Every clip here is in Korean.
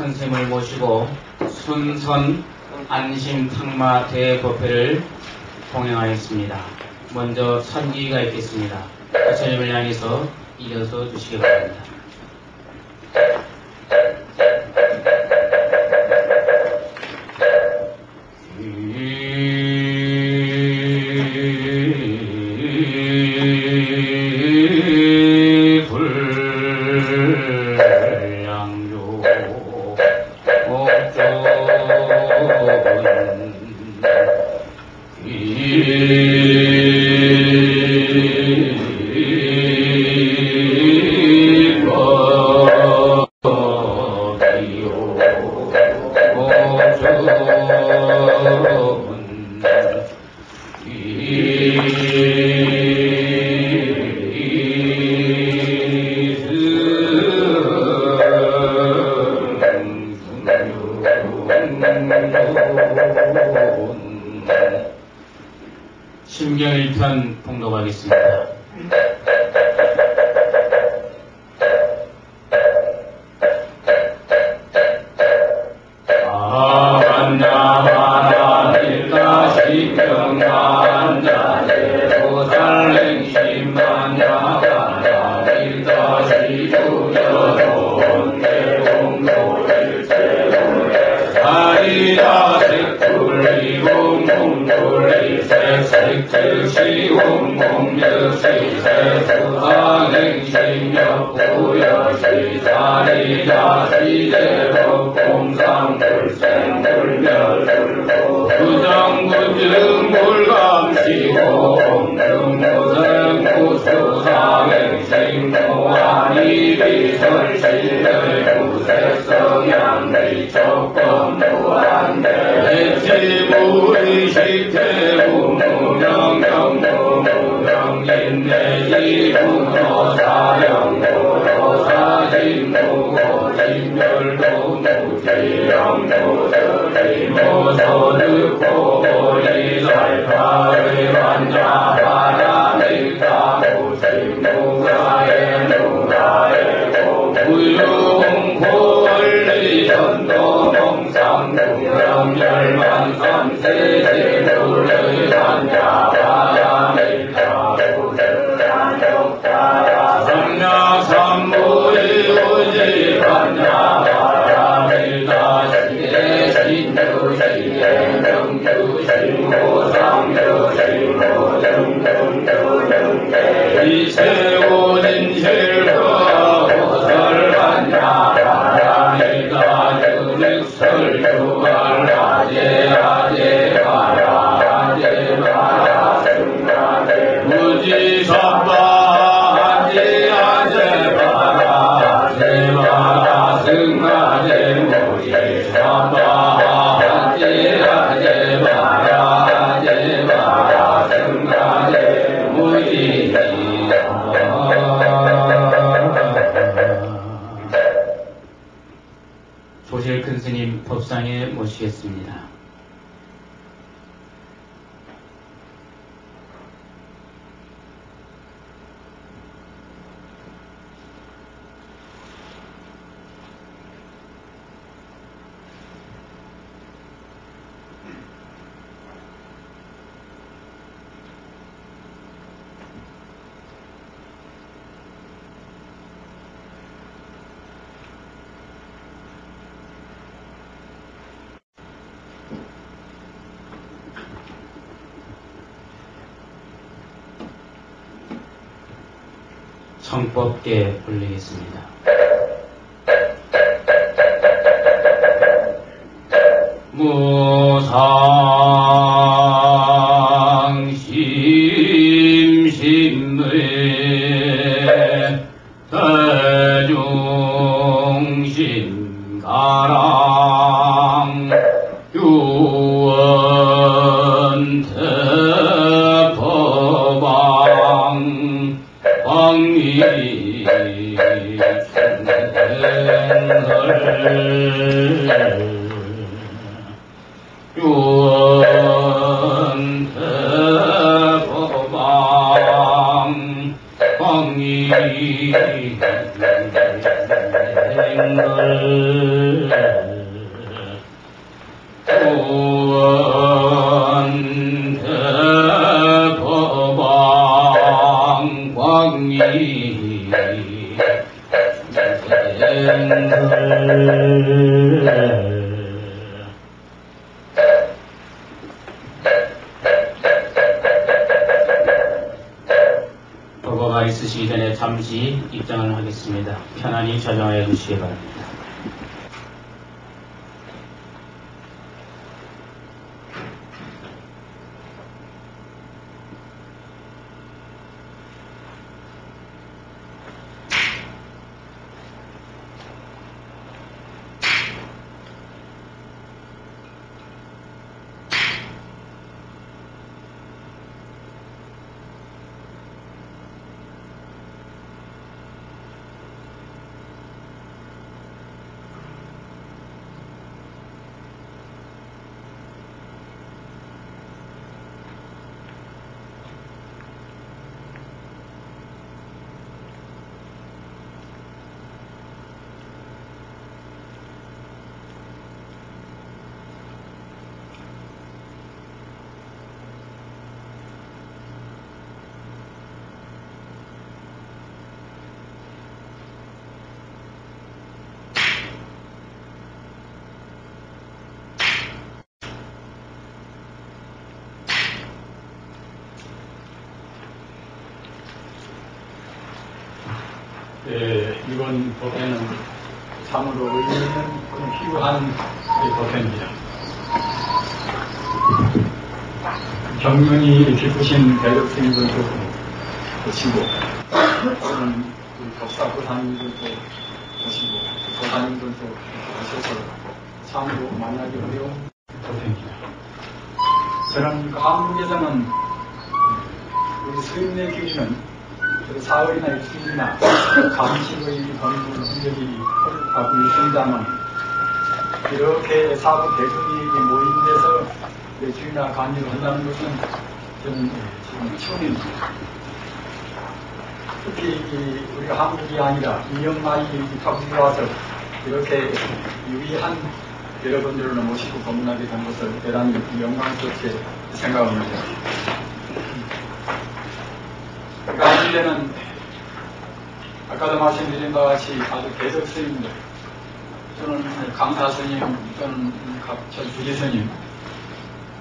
큰 스님을 모시고 순선 안심탕마 대법회를 봉행하였습니다. 먼저 선기가 있겠습니다. 부처님을 향해서 이어서 주시기 바랍니다. 심경일편 봉독하겠습니다. 조실 큰 스님 법상에 모시겠습니다. 청법계 올리겠습니다. 무상 심심의 대중심 가랑 유원 대법왕 왕이 유원 쓰시기 전에 잠시 입장을 하겠습니다. 편안히 좌정하여 주시기 바랍니다. 이번 법회는 참으로 의미 있는 필요한 법회입니다. 경륜이 깊으신 대덕스님들도 보시고, 또는 우리 법사 고사님들도 보시고, 고사님들도 오셔서 참으로 만나기 어려운 법회입니다. 저는 한국에서는 우리 스님의 교리는 사흘이나 일주일이나 감식의 법문을 한 적이 하고 있습니다만, 이렇게 사부 대중이 모인 데서 일주일이나 강의를 한다는 것은 저는 지금 처음입니다. 특히 우리가 한국이 아니라 이영마이 입학국에 와서 이렇게 유의한 여러분들을 모시고 법문하게 된 것을 대단히 영광스럽게 생각합니다. 가운데는 아까도 말씀드린 바와 같이 아주 대적 스님들, 또는 강사 스님, 또는 주지 스님,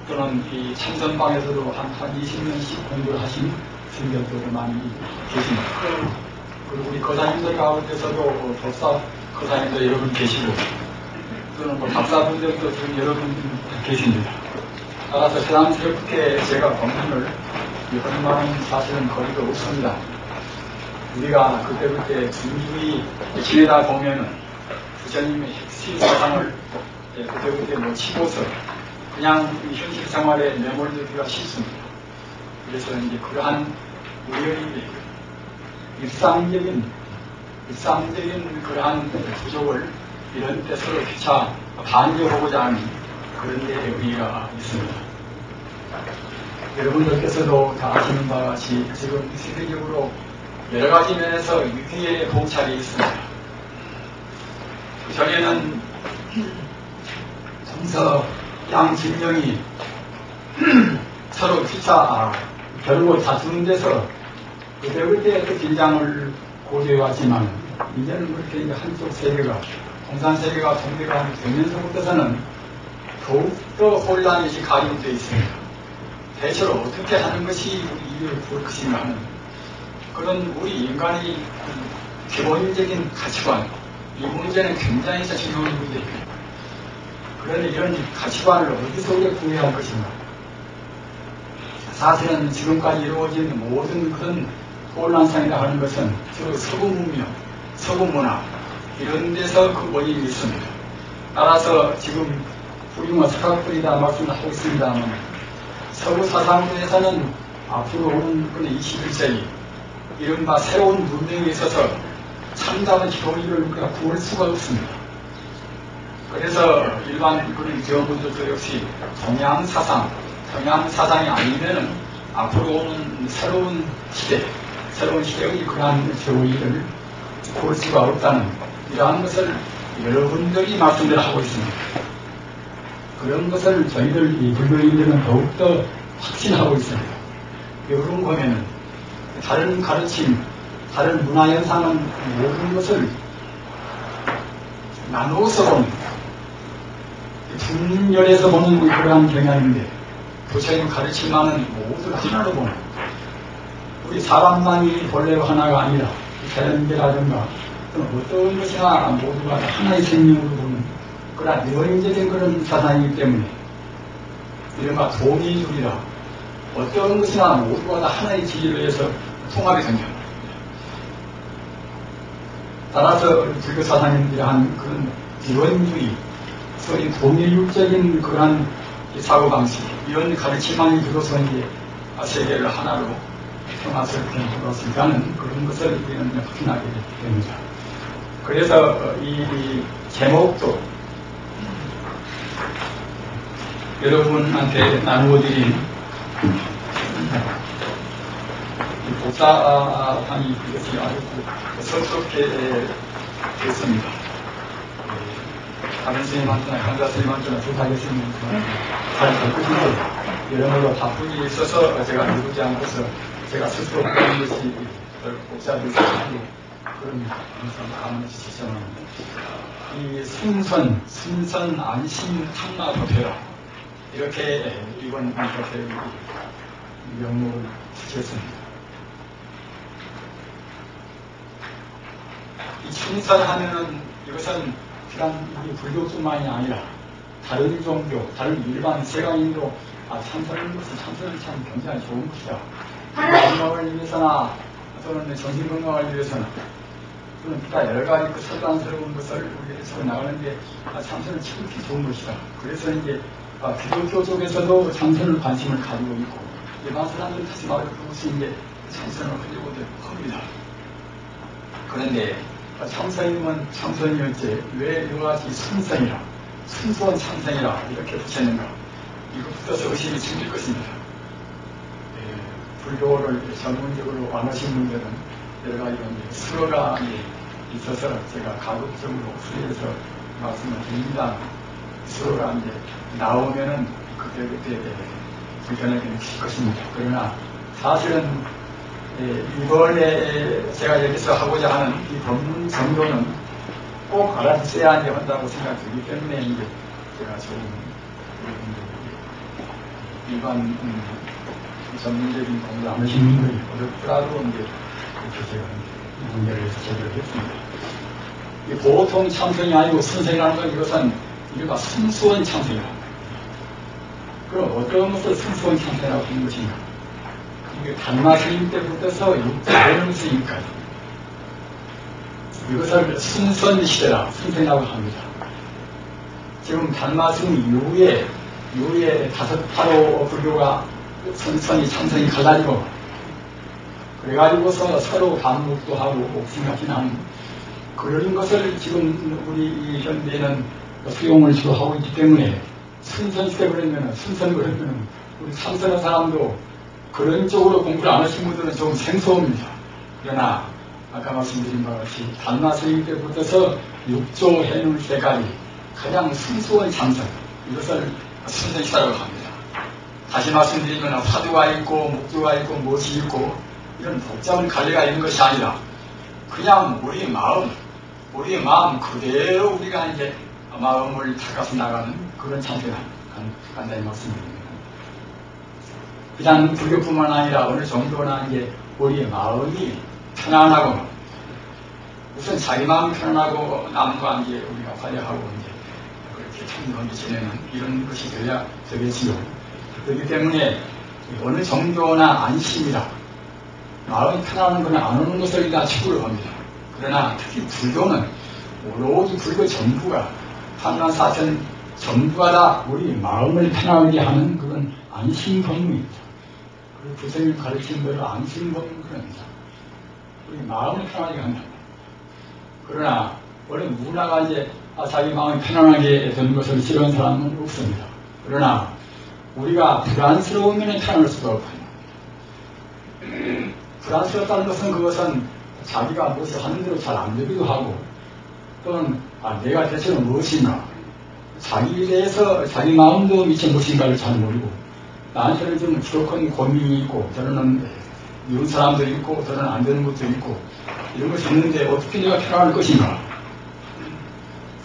또는 이 참선방에서도 한 20년씩 공부를 하신 스님들도 많이 계십니다. 그리고 우리 거사님들 가운데서도 법사 거사님들 여러분 계시고, 또는 박사분들도 지금 여러분 계십니다. 따라서 자랑스럽게 제가 법문을 이런 말은 사실은 거리가 없습니다. 우리가 그때그때 준주의 지내다 보면은 부처님의 핵심 사상을 그때그때 놓치고서 그냥 현실 생활에 내몰리기가 쉽습니다. 그래서 이제 그러한 우리의 일상적인 그러한 부족을 이런 때 서로 피차 반겨보고자 하는 그런 데 의의가 있습니다. 여러분들께서도 다 아시는 바와 같이 지금 세계적으로 여러 가지 면에서 위기의 봉찰이 있습니다. 그 전에는 정서 양진영이 서로 피차 겨루고 다투는 데서 그때 그 긴장을 고조해왔지만, 이제는 그렇게 한쪽 세계가, 공산 세계가 통제가 되면서부터서는 더욱더 혼란이 가중되어 있습니다. 대체로 어떻게 하는 것이 우리 이익을 구할 것인가 하는 그런 우리 인간의 기본적인 가치관, 이 문제는 굉장히 중요한 문제입니다. 그런데 이런 가치관을 어디서 우리가 구해야 할 것인가? 사실은 지금까지 이루어진 모든 그런 혼란상이라 하는 것은 저 서구 문명, 서구 문화 이런 데서 그 원인이 있습니다. 따라서 지금 훌륭한 석학들이 다 말씀을 하고 있습니다만, 서구 사상에서는 앞으로 오는 21세기 이른바 새로운 문명에 있어서 참다운 교리를 우리가 구할 수가 없습니다. 그래서 일반 그런 교원분들도 역시 동양사상이 아니면은 앞으로 오는 새로운 시대의 그러한 교리를 구할 수가 없다는 이러한 것을 여러분들이 말씀을 하고 있습니다. 그런 것을 저희들 이 불교인들은 더욱더 확신하고 있습니다. 이런 거면은 다른 가르침, 다른 문화현상은 모든 것을 나누어서 보는 분열해서 보는 그러한 경향인데, 부처님 가르침만은 모두 하나로 보는 우리 사람만이 본래 하나가 아니라 자연계라든가 어떤 것이나 모두가 하나의 생명으로 보는 그러나 연계된 그런 사상이기 때문에 이른바 동의주의라 어떤 것이나 모두가 다 하나의 진리로 해서 통합이 된다. 따라서 불교 사상인들이 한 그런 기원주의, 소위 동의율적인 그러한 사고방식, 이런 가르침만이 들어서 이제 세계를 하나로 평화스럽게 만들었으니까는 그런 것을 우리는 확인하게 됩니다. 그래서 이 제목도 여러분한테 나누어드린 복사판이 이것이 아주 성스럽게 됐습니다. 다른 스님한테나 강사 스님한테나 부탁했으면 잘 바꾸시고 여러모로 바쁘게 있어서 제가 누르지 않고서 제가 스스로 그런 것이 복사되지 않고 그런 항상 가만히 주시기 바랍니다. 이 순선 안심 탐마 법회라 이렇게 이번 법회 명목을 붙였습니다. 이 순선하면은 이것은 그냥 우리 불교뿐만이 아니라 다른 종교, 다른 일반 세간인도 참선하는 것은 참선은 참 굉장히 좋은 것이다. 건강을 위해서나 또는 정신건강을 위해서나 또는 기타 여러 가지 그 설관스러운 것을 우리에서 나가는데 참선은 참 좋은 것이다. 그래서 이제 기독교 쪽에서도 참선을 관심을 가지고 있고 일반 사람들은 다시 말해서 그것이 이제 참선을 하려고들 합니다. 그런데 참선이면 참선이었지 왜 이와같이 순선이라 순수한 참선이라 이렇게 붙였는가 이거 붙어서 의심이 생길 것입니다. 불교를 전문적으로 안 하신 분들은 여러 가지 수어가 있어서 제가 가급적으로 수리해서 말씀을 드립니다. 수어가 이제 나오면은 그때 불편하게 느낄 것입니다. 그러나 사실은 이번에 제가 여기서 하고자 하는 이 법문 정도는 꼭 알아주셔야 한다고 생각되기 때문에 이제 제가 조금 일반 전문적인 공부 안 하신 분들이 어렵더라도 이제 이렇게 제가 문제를 해서 제대로 했습니다. 보통 참선이 아니고 순선이라는 건 이것은 이른바 순수한 참선이다. 그럼 어떤 것을 순수한 참선이라고 하는 것인가? 이게 단마스님 때부터서 육자되는 스님까지 이것을 순선 시대라 순선이라고 합니다. 지금 단마스님 이후에 5파로 불교가 선선이 참선이 갈라지고 그래가지고서 서로 반목도 하고 옥신같이 나는 그런 것을 지금 우리 현대에는 수용을 주로 하고 있기 때문에 순선시대 그러면 순선 그러면 우리 참선한 사람도 그런 쪽으로 공부를 안 하신 분들은 좀 생소합니다. 그러나 아까 말씀드린 바와 같이 단마 스님 때부터서 6조 해눌 때까지 가장 순수한 참선 이것을 순선시다라고 합니다. 다시 말씀드리면 화두가 있고 목조가 있고 무엇이 있고 이런 복잡한 관리가 있는 것이 아니라 그냥 우리 마음 그대로 우리가 이제 마음을 닦아서 나가는 그런 참선을 간단히 말씀드립니다. 그냥 불교뿐만 아니라 어느 정도나 이제 우리의 마음이 편안하고 우선 자기 마음이 편안하고 남과 이제 우리가 화해하고 이제 그렇게 참여하게 지내는 이런 것이 되어야 되겠지요. 그렇기 때문에 어느 정도나 안심이라 마음이 편안한 건 안 오는 것을 다 추구를 합니다. 그러나 특히 불교는 오로지 불교 전부가 한만사천 전부가 다 우리 마음을 편안하게 하는 그런 안심법문입니다. 그리고 부처님 가르친 대로 안심법문 그럽니다. 우리 마음을 편안하게 한다. 그러나 원래 누구나가 이제 자기 마음이 편안하게 되는 것을 싫어하는 사람은 없습니다. 그러나 우리가 불안스러우면 편안할 수가 없어요. 불안스럽다는 것은 그것은 자기가 무엇을 하는 대로 잘 안 되기도 하고 또는 내가 대체 무엇인가 자기에 대해서 자기 마음도 미처 무엇인가를 잘 모르고 나한테는 좀 부족한 고민이 있고 저는 이런 사람도 있고 저는 안 되는 것도 있고 이런 것이 있는데 어떻게 내가 편안할 것인가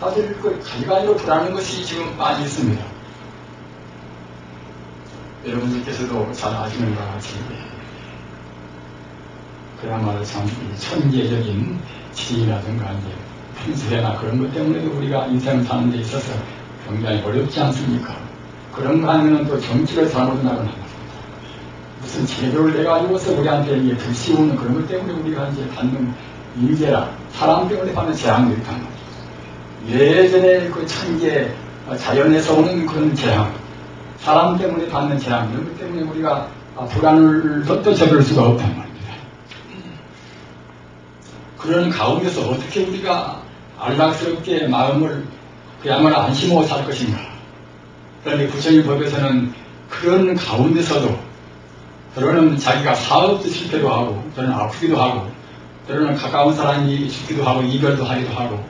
사실 그 가지가지로 불안한 것이 지금 많이 있습니다. 여러분들께서도 잘 아시는 것 같이 그야말로 참 천재적인 지혜라든가 이제 풍수해나 그런 것 때문에도 우리가 인생을 사는 데 있어서 굉장히 어렵지 않습니까? 그런 거 하면은 또 정치를 잘못하거나 무슨 제도를 내가지고서 우리한테 이게 불씌우는 그런 것 때문에 우리가 이제 받는 인재라 사람 때문에 받는 재앙들이 있단 말이에요. 예전에 그 천재 자연에서 오는 그런 재앙, 사람 때문에 받는 재앙 이런 것 때문에 우리가 불안을 떠저을 수가 없단 말입니다. 그런 가운데서 어떻게 우리가 안락스럽게 마음을 그야말로 안심하고 살 것인가? 그런데 부처님 법에서는 그런 가운데서도 때로는 자기가 사업도 실패도 하고 때로는 아프기도 하고 때로는 가까운 사람이 죽기도 하고 이별도 하기도 하고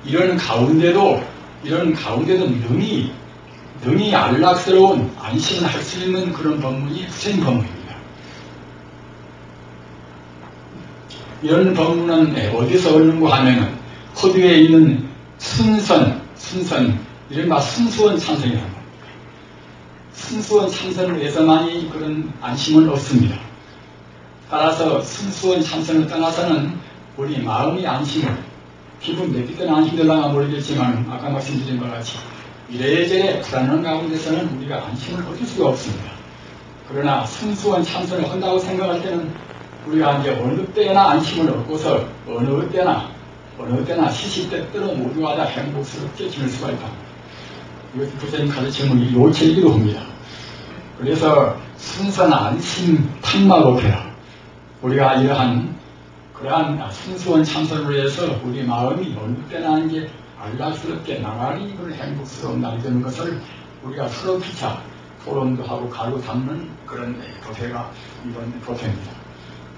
이런 가운데도 능히 안락스러운 안심을 할 수 있는 그런 법문이 부처님 법문입니다. 이런 법문은 어디서 얻는가 하면은 호두에 있는 순선 이른바 순수원 참선이라는 겁니다. 순수원 참선을 위해서만이 그런 안심을 얻습니다. 따라서 순수원 참선을 떠나서는 우리 마음의 안심을 기분 몇 개 때는 안심될랑가 모르겠지만 아까 말씀드린 것 같이 이래저래 불안한 가운데서는 우리가 안심을 얻을 수가 없습니다. 그러나 순수원 참선을 한다고 생각할 때는 우리가 이제 어느 때나 안심을 얻고서 어느 때나 시시때때로 모두가 다 행복스럽게 지낼 수가 있다. 이것이 부처님 가르침의 요체이기도 합니다. 그래서 순선 안심 탐마고패라. 우리가 그러한 순수원 참선을 위해서 우리 마음이 어느 때나 이제 안락스럽게 나날이 그 행복스러운 날이 되는 것을 우리가 서로 피차 토론도 하고 가루 담는 그런 법회가 이번 법회입니다.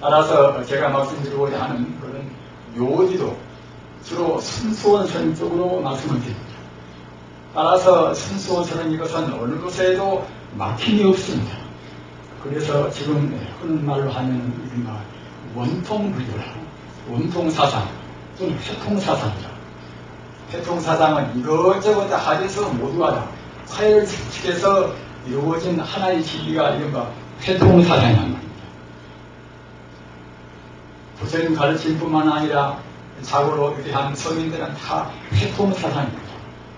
따라서 제가 말씀드리고자 하는 그런 묘지도 주로 순수원선 쪽으로 말씀을 드립니다. 따라서 순수원선은 이것은 어느 곳에도 막힘이 없습니다. 그래서 지금 흔한 말로 하면 원통불교라, 원통사상 또는 회통사상이라. 회통사상은 이것저것 다 합해서 모두가 다 화해를 축해서 이루어진 하나의 진리가 이른바 회통사상이란 말입니다. 부처님 가르칠 뿐만 아니라 자고로 이렇게 한 서민들은 다 회통사상입니다.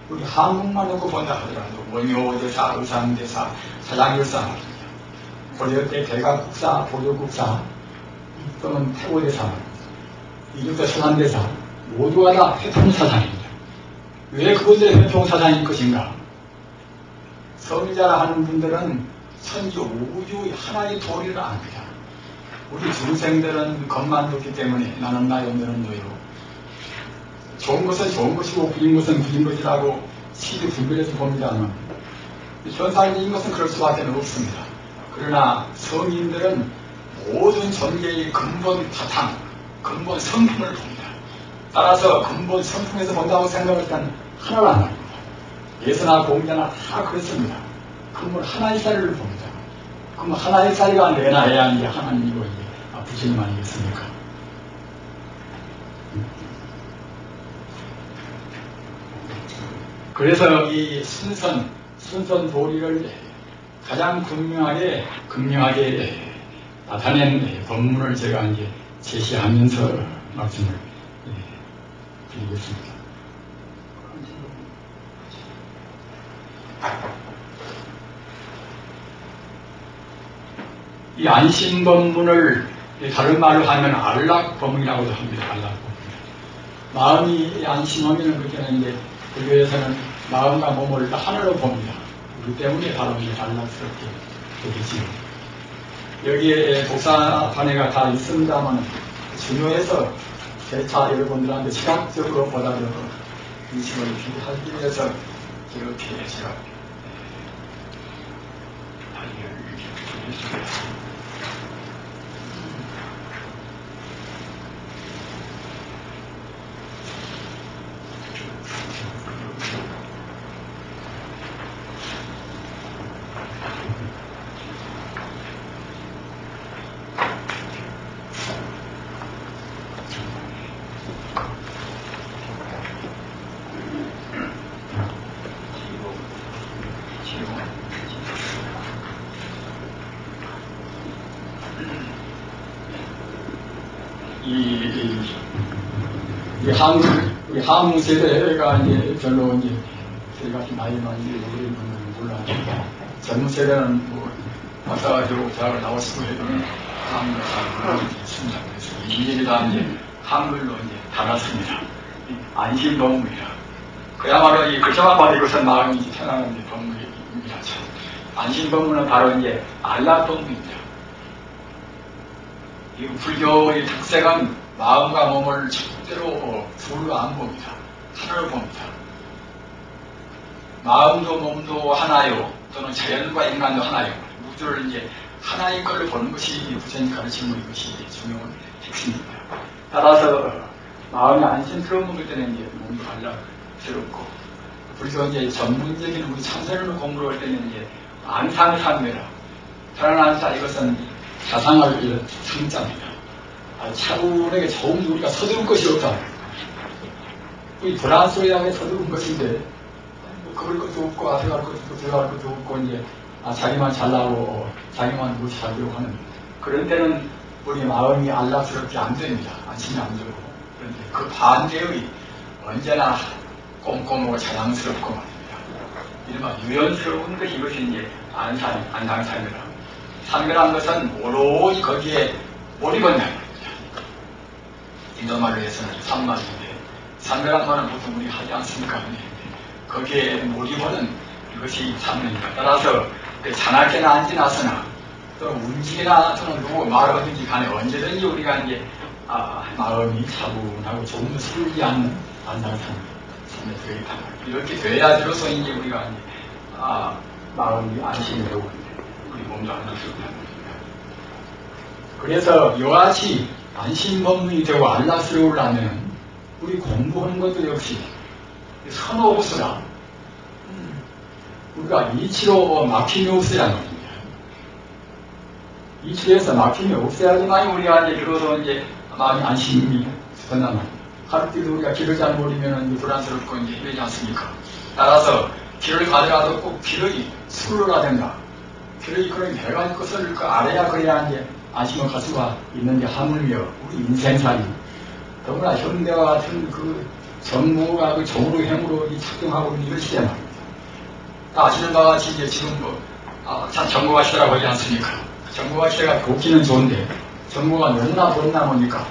우리 한국만 놓고 본다 하더라도 원효대사, 의상대사, 사장일사 말입니다. 고려 때 대각국사, 보조국사 또는 태고대사 말입니다. 이집트 수산대사 모두가 다 회통사상입니다. 왜 그분들의 회통사상일 것인가? 성자라 하는 분들은 천지 우주의 하나의 도리를 압니다. 우리 중생들은 것만 좋기 때문에 나는 나요 너는 너요. 좋은 것은 좋은 것이고 구린 것은 구린 것이라고 시비 분별해서 봅니다만 현상적인 것은 그럴 수밖에 없습니다. 그러나 성인들은 모든 전개의 근본 바탕, 근본 성품을 봅니다. 따라서 근본 성품에서 본다고 생각할 때는 하나란 말입니다. 예수나 공자나 다 그렇습니다. 근본 하나의 자리를 봅니다. 그럼 하나의 자리가 내나 해야 이제 하나님이고 이제 부처님 아니겠습니까? 그래서 이 순선 도리를 가장 극명하게 나타낸 법문을 제가 이제 제시하면서 말씀을 드리겠습니다. 이 안심법문을 다른 말로 하면 안락법문이라고도 합니다. 안락법문. 마음이 안심하면 그때는 이제 불교에서는 마음과 몸을 하나로 봅니다. 그렇기 때문에 바로 이제 안락스럽게 되겠지요. 여기에 독사판회가 다 있습니다만 중요해서 재차 여러분들한테 시각적으로 보다도 인식을 필요하기 위해서 이렇게 제가 우리 한국 세대가 이제 별로 이제 저희가 좀 나이 많이 우리 분들은 몰라요. 젊은 세대는 뭐 박사가지고 대학을 나왔으고 해도 한국을 잘 순장해서 이제 다 이제 한글로 이제 달았습니다. 안심법문이라. 그야말로 이 글자만 봐도 이것은 마음이 이제 편안한 이제 법문입니다. 안심법문은 바로 이제 안락법문입니다. 이 불교의 특색은 마음과 몸을 절대로 둘로 안 봅니다. 하나로 봅니다. 마음도 몸도 하나요. 또는 자연과 인간도 하나요. 모두를 이제 하나인 걸로 보는 것이 부처님 가르침의 것이 중요한 핵심입니다. 따라서 마음이 안심스러운 것일 때는 이제 몸도 안락스럽고, 불교 이제 전문적인 우리 참선을 공부를 할 때는 이제 안상상매라. 편안한사 이것은 자상을 상자입니다. 차분하게 좋은 우리가 서두른 것이 없다. 이 불안소리하게 서두른 것인데, 뭐 그럴 것도 없고, 앞에 갈 것도 없고, 들어갈 것도 없고, 이제, 자기만 잘나고, 자기만 뭐 잘되고 하는. 그런 때는 우리 마음이 안락스럽게 안 됩니다. 안심이 안 되고. 그런데 그 반대의 언제나 꼼꼼하고 자랑스럽고 말입니다. 이른바 유연스러운 것이 이것이 이제 안상상이라. 상멸한 것은 오로지 거기에 몰입한다는 겁니다. 인도말로 해서는 산만인데, 상멸한 말은 보통 우리 하지 않습니까? 거기에 몰입하는 이것이 상멸입니다. 따라서 자나깨나 앉지나서나 또 움직이나 또는 누구 말하든지 간에 언제든지 우리가 이제 마음이 차분하고 조금 더 슬리지 않는 안상상입니다. 이렇게 돼야 비로소 이제 우리가 이제 마음이 안심이 되고 우리 몸도 안락스럽다는 겁니다. 그래서 이와같이 안심법문이 되고 안락스러우려면 우리 공부하는 것도 역시 선호호수라. 우리가 이치로 막힘이 없어야 합니다. 이치로에서 막힘이 없어야지만 우리가 이제 비로소 이제 마음이 안심이 된단 말입니다. 하루끼리 우리가 길을 잘 모르면 불안스럽고 이제 힘들지 않습니까? 따라서 길을 가더라도 꼭 길의 술을 하든가, 길의 그런 여러 가지 것을 알아야 그래야 이제 안심을 갈 수가 있는데, 하물며 우리 인생살이 더구나 현대와 같은 그 정부가 그 정으로 행으로 착용하고 있는 이런 시대 말입니다. 다 아시는 바와 같이 이제 지금 참 정부가 시대라고 하지 않습니까? 정부가 시대가 좋기는 좋은데 정부가 너무나 돈나 보니까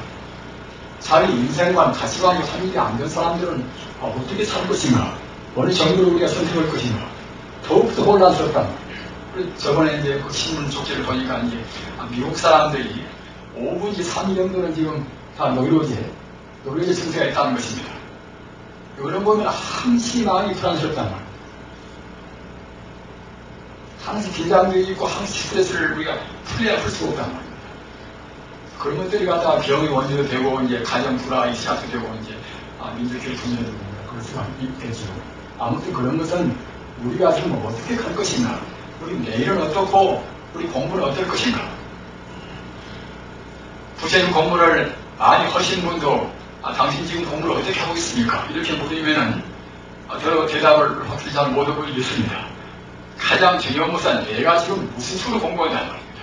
자기 인생관, 가치관이 확립이 안 된 사람들은 어떻게 살 것인가? 어느 정부를 우리가 선택할 것인가? 더욱더 혼란스럽단 말이에요. 그래서 저번에 이제 그 신문 쪽지를 보니까 이제 미국 사람들이 5분지 3일 정도는 지금 다 노이로제 증세가 있다는 것입니다. 이런 보면 항시 마음이 불안스럽단 말이에요. 항시 긴장도 있고 항시 스트레스를 우리가 풀 수가 없단 말이에요. 그런 것들이 갖다가 병의 원인도 되고, 이제 가정 불화의 시작도 되고, 이제, 민족의 분열도 되고, 그럴 수가 있겠죠. 아무튼 그런 것은 우리가 지금 어떻게 갈 것인가? 우리 내일은 어떻고, 우리 공부는 어떨 것인가? 부처님 공부를 많이 하신 분도, 당신 지금 공부를 어떻게 하고 있습니까? 이렇게 물으면은, 저 대답을 확실히 잘 못 하고 있습니다. 가장 중요한 것은 내가 지금 무슨 식으로 공부한다는 겁니다.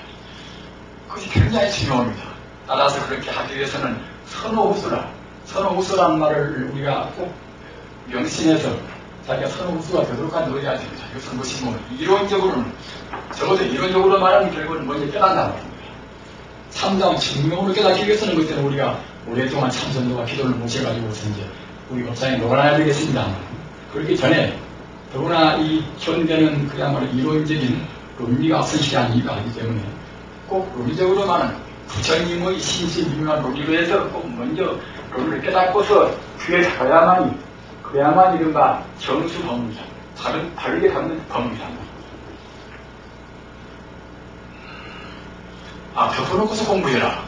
그것이 굉장히 중요합니다. 따라서 그렇게 하기 위해서는 선호후수라는 말을 우리가 꼭 명심해서 자기가 선호후수가 되도록까지 노려야 됩니다. 이것은 것이 뭐 이론적으로는, 적어도 이론적으로 말하면 결국은 먼저 깨닫는다는 겁니다. 참담 증명으로 깨닫기 위해서는 그때는 우리가 오랫동안 참선도와 기도를 모셔가지고서 이제 우리 업장에 녹아나야 되겠습니다. 그렇기 전에 더구나 이 현대는 그야말로 이론적인 논리가 앞선 시간이 아니기 때문에 꼭 논리적으로 말하는 부처님의 신신미묘한 논리로 해서 꼭 먼저 논리를 깨닫고서 그에 그래야만 이른바 정수법문이다. 다르게 갖는 법문이다. 덮어놓고서 공부해라.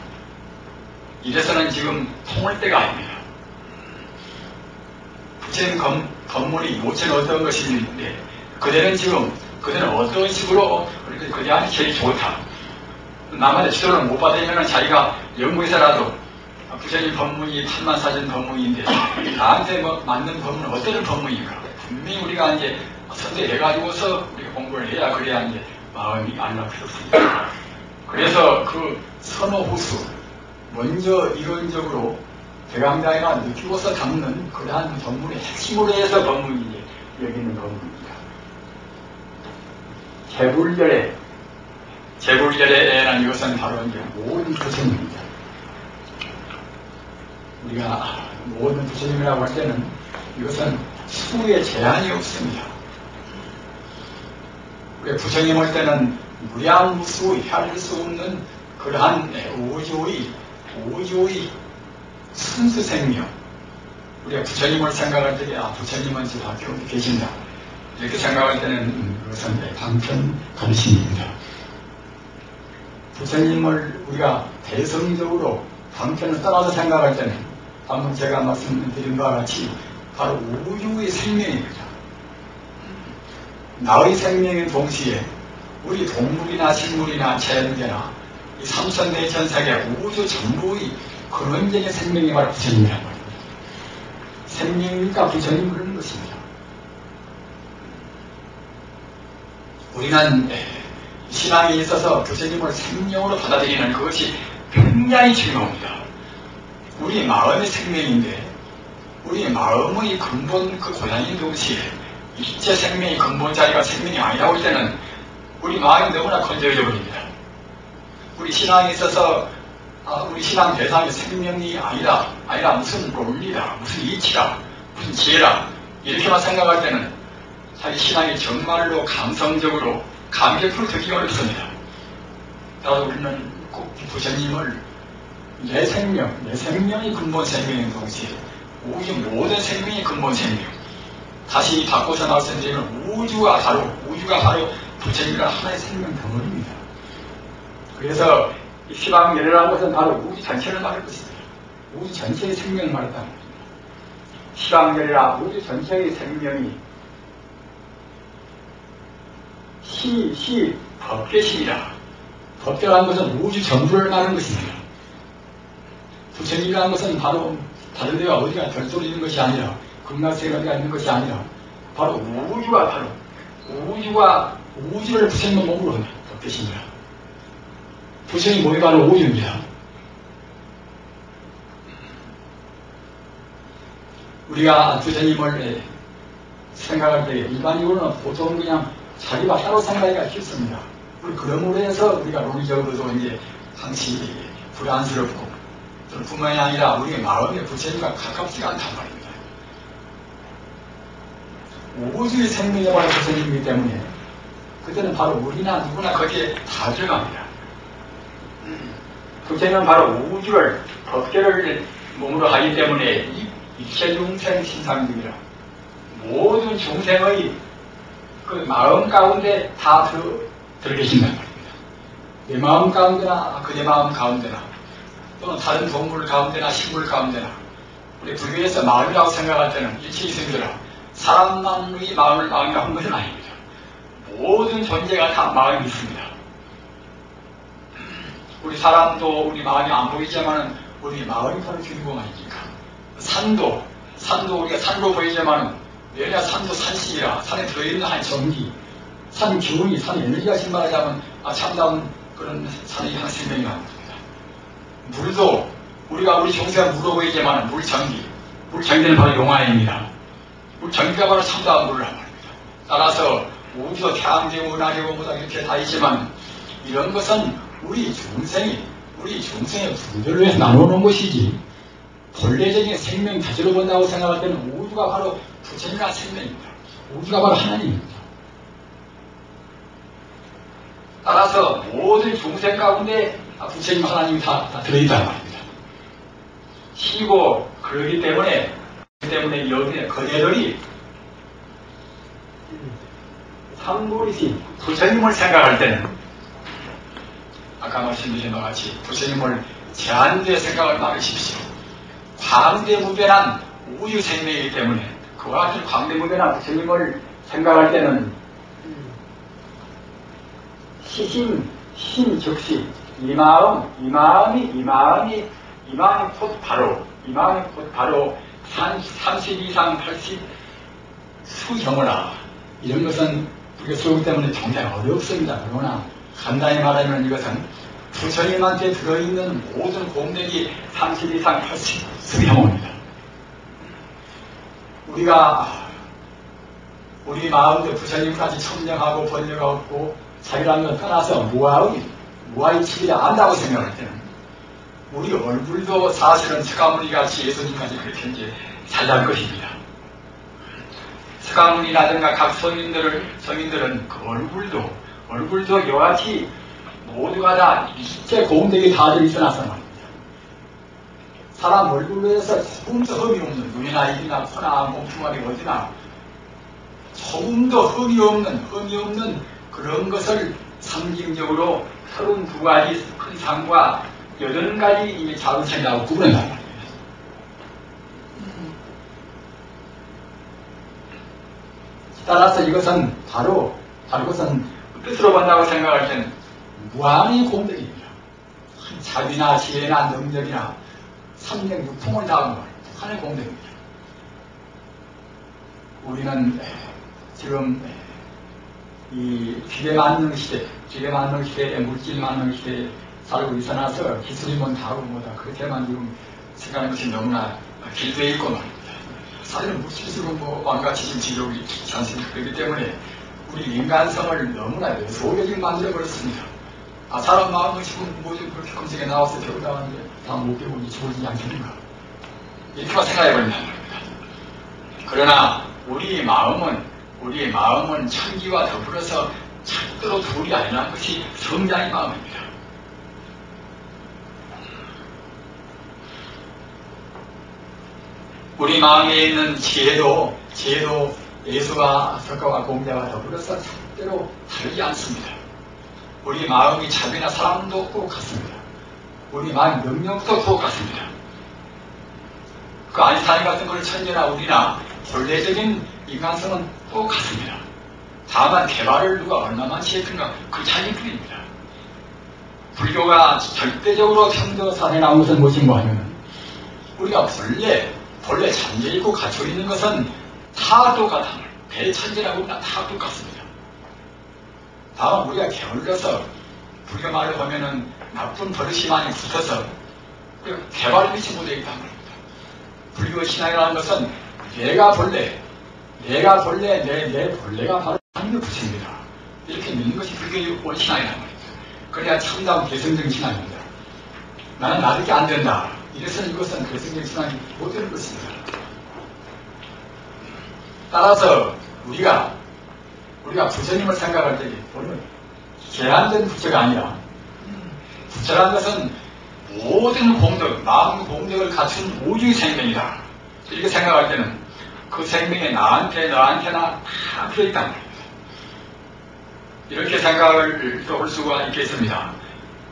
이래서는 지금 통할 때가 아닙니다. 부처님 법문이 모체는 어떤 것이 있는데, 그대는 어떤 식으로 그대한테 제일 좋다. 남한테 지도를 못 받으면 자기가 연구해서라도 부처님 법문이 판만사전 법문인데 나한테 맞는 법문은 어떤 법문인가? 분명히 우리가 이제 선대해가지고서 우리가 공부를 해야 그래야 이제 마음이 안락스럽습니다. 그래서 그 선호후수, 먼저 이론적으로 대강자가 느끼고서 담는 그러한 법문의 핵심으로 해서 법문이 여기 있는 법문입니다. 재불절에라는 이것은 바로 이제 모든 부처님입니다. 우리가 모든 부처님이라고 할 때는 이것은 수에 제한이 없습니다. 우리 부처님 할 때는 무량무수 헤아릴 수 없는 그러한 우주의 순수 생명. 우리가 부처님을 생각할 때, 부처님은 저 밖에 계신다. 이렇게 생각할 때는 그것은 방편 가르침입니다. 부처님을 우리가 대성적으로 방편을 떠나서 생각할 때는 방금 제가 말씀드린 바와 같이 바로 우주의 생명입니다. 나의 생명인 동시에 우리 동물이나 식물이나 재물이나 이 삼천대천세계 우주 전부의 근원적인 생명이 바로 부처님이란 말입니다. 생명이니까 부처님 그러는 것입니다. 우리는 신앙에 있어서 부처님을 생명으로 받아들이는 그것이 굉장히 중요합니다. 우리 마음의 생명인데 우리 마음의 근본 그 고향인 동시에 일체 생명의 근본 자리가 생명이 아니라고 할 때는 우리 마음이 너무나 건조해져 버립니다. 우리 신앙에 있어서 우리 신앙 대상이 생명이 아니라 무슨 논리다, 무슨 이치다, 무슨 지혜다 이렇게만 생각할 때는 자기 신앙이 정말로 감성적으로 감격을 듣기 어렵습니다. 따라서 우리는 꼭 부처님을 내 생명이 근본 생명인 동시에 우주 모든 생명이 근본 생명. 다시 바꿔서 말씀드리면 우주가 바로 부처님이라는 하나의 생명 덩어리입니다. 그래서 이 시방열애라는 것은 바로 우주 전체를 말할 것입니다. 우주 전체의 생명을 말했다는 겁니다. 시방열애라 우주 전체의 생명이 법계심이다. 법계라는 것은 우주 전부를 말하는 것입니다. 부처님이라는 것은 바로 다른 데가 어디가 별도로 있는 것이 아니라 극락세계가 있는 것이 아니라 바로 우주를 부처님의 몸으로 하는 법계심이다. 부처님 몸이 바로 우주입니다. 우리가 부처님을 생각할 때 일반적으로는 보통 그냥 자기가 따로 생각하기가 쉽습니다. 그러므로 해서 우리가 논리적으로도 이제 항시 불안스럽고 뿐만이 아니라 우리의 마음에 부처님과 가깝지가 않단 말입니다. 우주의 생명이 바로 부처님이기 때문에 그때는 바로 우리나 누구나 거기에 다 들어갑니다. 부처님은 바로 우주를 법계를 몸으로 하기 때문에 일체 중생 신상입니다. 모든 중생의 그 마음 가운데 다 들어계신단 말입니다. 내 마음 가운데나 그의 마음 가운데나 또는 다른 동물 가운데나 식물 가운데나 우리 불교에서 마음이라고 생각할 때는 일체 있습니다. 사람만의 마음이라고 한 것은 아닙니다. 모든 존재가 다 마음이 있습니다. 우리 사람도 우리 마음이 안 보이지만은 우리 마음이 바로 주인공 아닙니까? 산도 우리가 산으로 보이지만은 왜냐 산도 산식이라 산에 들어있는 한 전기, 산 기운이, 산 에너지가 말하자면 참다운 그런 산의 한 생명이 나옵니다. 물도 우리가 우리 종세가 물로 보이지만은 물전기는 바로 용화입니다. 물전기가 바로 참다운 물이란 말입니다. 따라서 우주도 태양계고 은하계고 뭐다 이렇게 다 있지만 이런 것은 우리 중생의 분별로 해서 나누는 것이지 본래적인 생명 자체로 본다고 생각할 때는 우주가 바로 부처님이라는 생명입니다. 우주가 바로 하나님입니다. 따라서 모든 중생 가운데 부처님 하나님이 다 들어있다는 말입니다. 시고 그러기 때문에 여기에 거대들이 삼보리신 부처님을 생각할 때는 아까 말씀드린 것 같이 부처님을 제한된 생각을 말하십시오. 광대무변한 우주 생명이기 때문에 그와 같이 광대무변한 부처님을 생각할 때는 즉시 이 마음이 곧 바로 30 이상 80 수형을 이런 것은 우리가 수업 때문에 정말 어렵습니다. 그러나 간단히 말하면 이것은 부처님한테 들어있는 모든 공덕이 30 이상 80 수명입니다. 우리 마음도 부처님까지 청량하고 번뇌가 없고 자기라는 걸 떠나서 무아의 치리를 안다고 생각할 때는 우리 얼굴도 사실은 서가모니같이 예수님까지 그렇게 이제 잘날 것입니다. 서가모니라든가 각 성인들은 그 얼굴도 여하치 모두가 다 일체 공덕이 다 들이쳐나서 말입니다. 사람 얼굴로 해서 조금도 흠이 없는 눈이나 입이나 코나 몸뚱아리 어디나 조금도 흠이 없는 그런 것을 상징적으로 32가지 큰 상과 80가지 자우천이라고 구분한단 말입니다. 따라서 이것은 바로 그것은 뜻으로 본다고 생각할 때는 무한의 공덕입니다. 자비나 지혜나 능력이나 삼명육통을 다하는 것 하나의 공덕입니다. 우리는 지금 이 기계만능 시대에 물질만능 시대에 살고 있어나서 기술이면 다고 뭐다 그렇게만 지금 생각하는 것이 너무나 길드에 있고 말입니다. 사실은 물질수는 왕같이 지옥이 있지 않습니까? 그렇기 때문에 우리 인간성을 너무나 소외적인 만들어버렸습니다. 사람 마음을 지금 뭐지 그렇게 검색에 나와서 배우다가는데 다 못 배우니 좋아지지 않겠는가? 이렇게만 생각해버린단 말입니다. 그러나 우리의 마음은 천지와 더불어서 절대로 둘이 아니라는 것이 성자의 마음입니다. 우리 마음에 있는 지혜도 예수와 석가와 공자와 더불어서 절대로 다르지 않습니다. 우리 마음이 자비나 사랑도 똑같습니다. 우리 마음 능력도 똑같습니다. 그 아인슈타인 같은 걸 천재나 우리나 본래적인 인간성은 똑같습니다. 다만 개발을 누가 얼마만치 했든가 그 차이뿐입니다. 불교가 절대적으로 평등사에 나온 것은 무엇인가 하면 우리가 본래 잠재있고 갇혀있는 것은 다 똑같아. 대천재라고 하면 다 똑같습니다. 다만 우리가 게을러서 불교 말을 보면은 나쁜 버릇이 많이 붙어서 개발을 미치 못해 있단 말입니다. 불교 신앙이라는 것은 내가 본래 내 본래가 바로 하나님의 부처입니다. 이렇게 믿는 것이 불교의 원신앙이란 말입니다. 그래야 참다운 개성적인 신앙입니다. 나는 나밖에 안 된다. 이래서는 이것은 개성적인 신앙이 못 되는 것입니다. 따라서 우리가 부처님을 생각할 때 우리는 제한된 부처가 아니라 부처라는 것은 모든 공덕, 마음 공덕을 갖춘 우주의 생명이다. 이렇게 생각할 때는 그 생명이 너한테나 다 필요있다는 겁니다. 이렇게 생각을 할 수가 있겠습니다.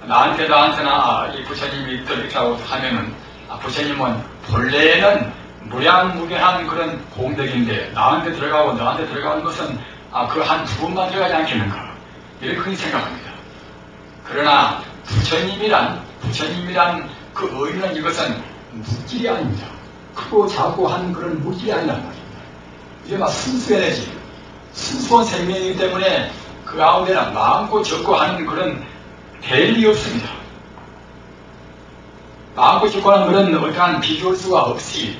나한테나 이 부처님이 이렇게 하고 하면은 부처님은 본래는 무량무변한 그런 공덕인데 나한테 들어가고 너한테 들어가는 것은 그 한 두 분만 들어가지 않겠는가 이렇게 생각합니다. 그러나 부처님이란 그 의미는 이것은 물질이 아닙니다. 크고 작고 한 그런 물질이 아니란 말입니다. 이게 막 순수에너지, 순수한 생명이기 때문에 그 가운데는 많고 적고 하는 그런 대립이 없습니다. 많고 적고 하는 그런 어떠한 비교할 수가 없이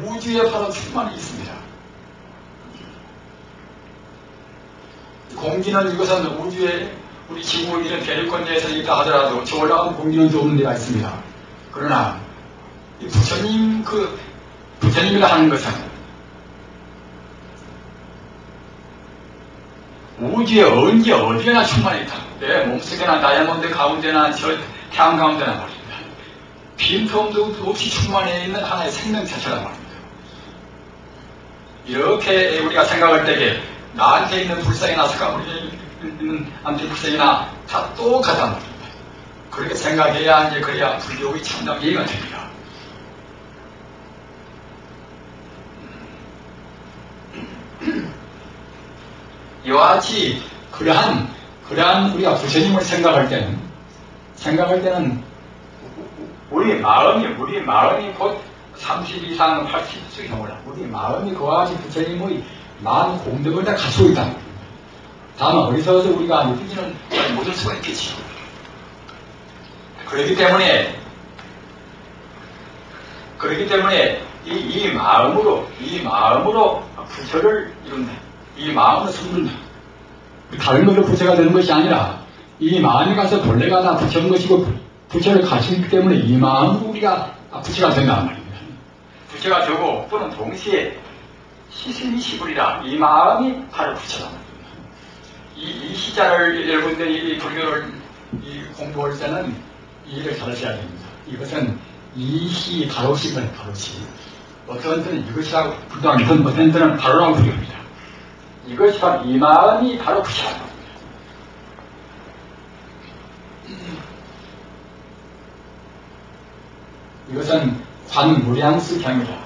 우주에 바로 충만히 있습니다. 공기는 이것은 우주에 우리 지구 이런 대륙권 내에서 있다 하더라도 저 올라가면 공기는 좁은 데가 있습니다. 그러나 이 부처님이라 하는 것은 우주에 언제 어디에나 충만히 있다. 내 몸속에나 다이아몬드 가운데나 저 태양 가운데나 말입니다. 빈틈도 없이 충만해 있는 하나의 생명체처럼 말입니다. 이렇게 우리가 생각할 때에 나한테 있는 불상이나 서가모니에 있는 불상이나 다 똑같단 말입니다. 그렇게 생각해야 이제 그래야 불교의 참담 이해가 됩니다. 이와 같이 그러한 우리가 부처님을 생각할 때는 우리 마음이 곧 30 이상 80수 경우라 우리 마음이 그와 같이 부처님의 마음 공덕을 다 갖추고 있다. 다만 어디서서 우리가 느끼지는 못할 수가 있겠지요. 그렇기 때문에 이 마음으로 부처를 이룬다. 이 마음으로 숨는다. 다른 걸로 부처가 되는 것이 아니라 이 마음이 가서 본래가 다 부처인 것이고 부처를 갖추기 때문에 이 마음으로 우리가 부처가 된다는 말입니다. 부처가 되고 또는 동시에 시신이 시불이라 이 마음이 바로 부처다. 이 시자를 여러분들이 불교를 공부할 때는 이해를 잘 하셔야 됩니다. 이것은 이시 바로시는 바로시. 어떤 때는 이것이라고 부르는 어떤 때는 바로라고 부릅니다. 이것이 바로 이 마음이 바로 부처다. 이것은 관무량수경이다.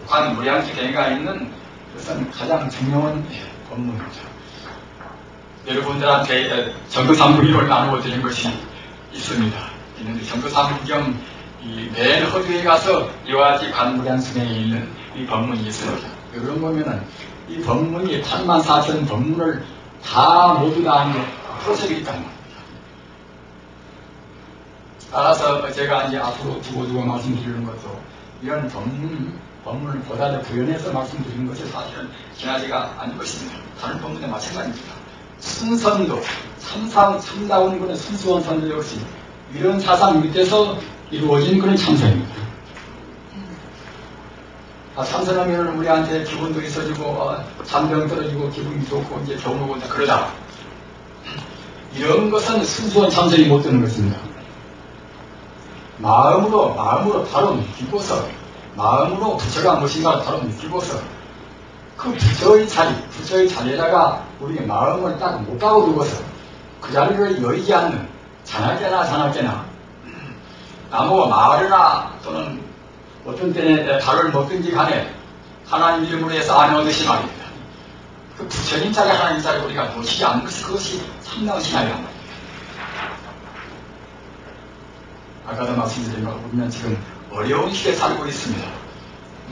관무량수경이가 있는 것은 가장 중요한 법문입니다. 여러분들한테 정도삼부기를 나누어 드린 것이 있습니다. 있는데 정도삼부경 맨 허두에 가서 이와 같이 관무량수경에 있는 이 법문이 있습니다. 여러분 보면은 이 법문이 84,000 법문을 다 모두 다 한 게 풀어져 있다는 겁니다. 따라서 제가 이제 앞으로 두고두고 말씀드리는 것도 이런 법문을 보다 더 구현해서 말씀드리는 것이 사실은 지나지가 않을 것입니다. 다른 법문에 마찬가지입니다. 순선도, 참다운 그런 순수한 선도 역시 이런 사상 밑에서 이루어진 그런 참선입니다. 참선하면 우리한테 기분도 있어지고, 잠병 떨어지고, 기분이 좋고, 이제 경로고, 그러다. 이런 것은 순수한 참선이 못 되는 것입니다. 마음으로 바로 느끼고서, 마음으로 부처가 무엇인가 바로 느끼고서, 그 부처의 자리에다가 우리의 마음을 딱 못 가고 두고서, 그 자리를 여의지 않는, 자나깨나, 나무가 마을이나 또는 어떤 때는 달을 먹든지 간에 하나님 이름으로 해서 안해오듯이 말입니다. 그 부처님 자리 하나님 자리 우리가 놓치지 않는 것이 그것이 참나은 신앙이란 말입니다. 아까도 말씀드린 것 보면 지금 어려운 시대에 살고 있습니다.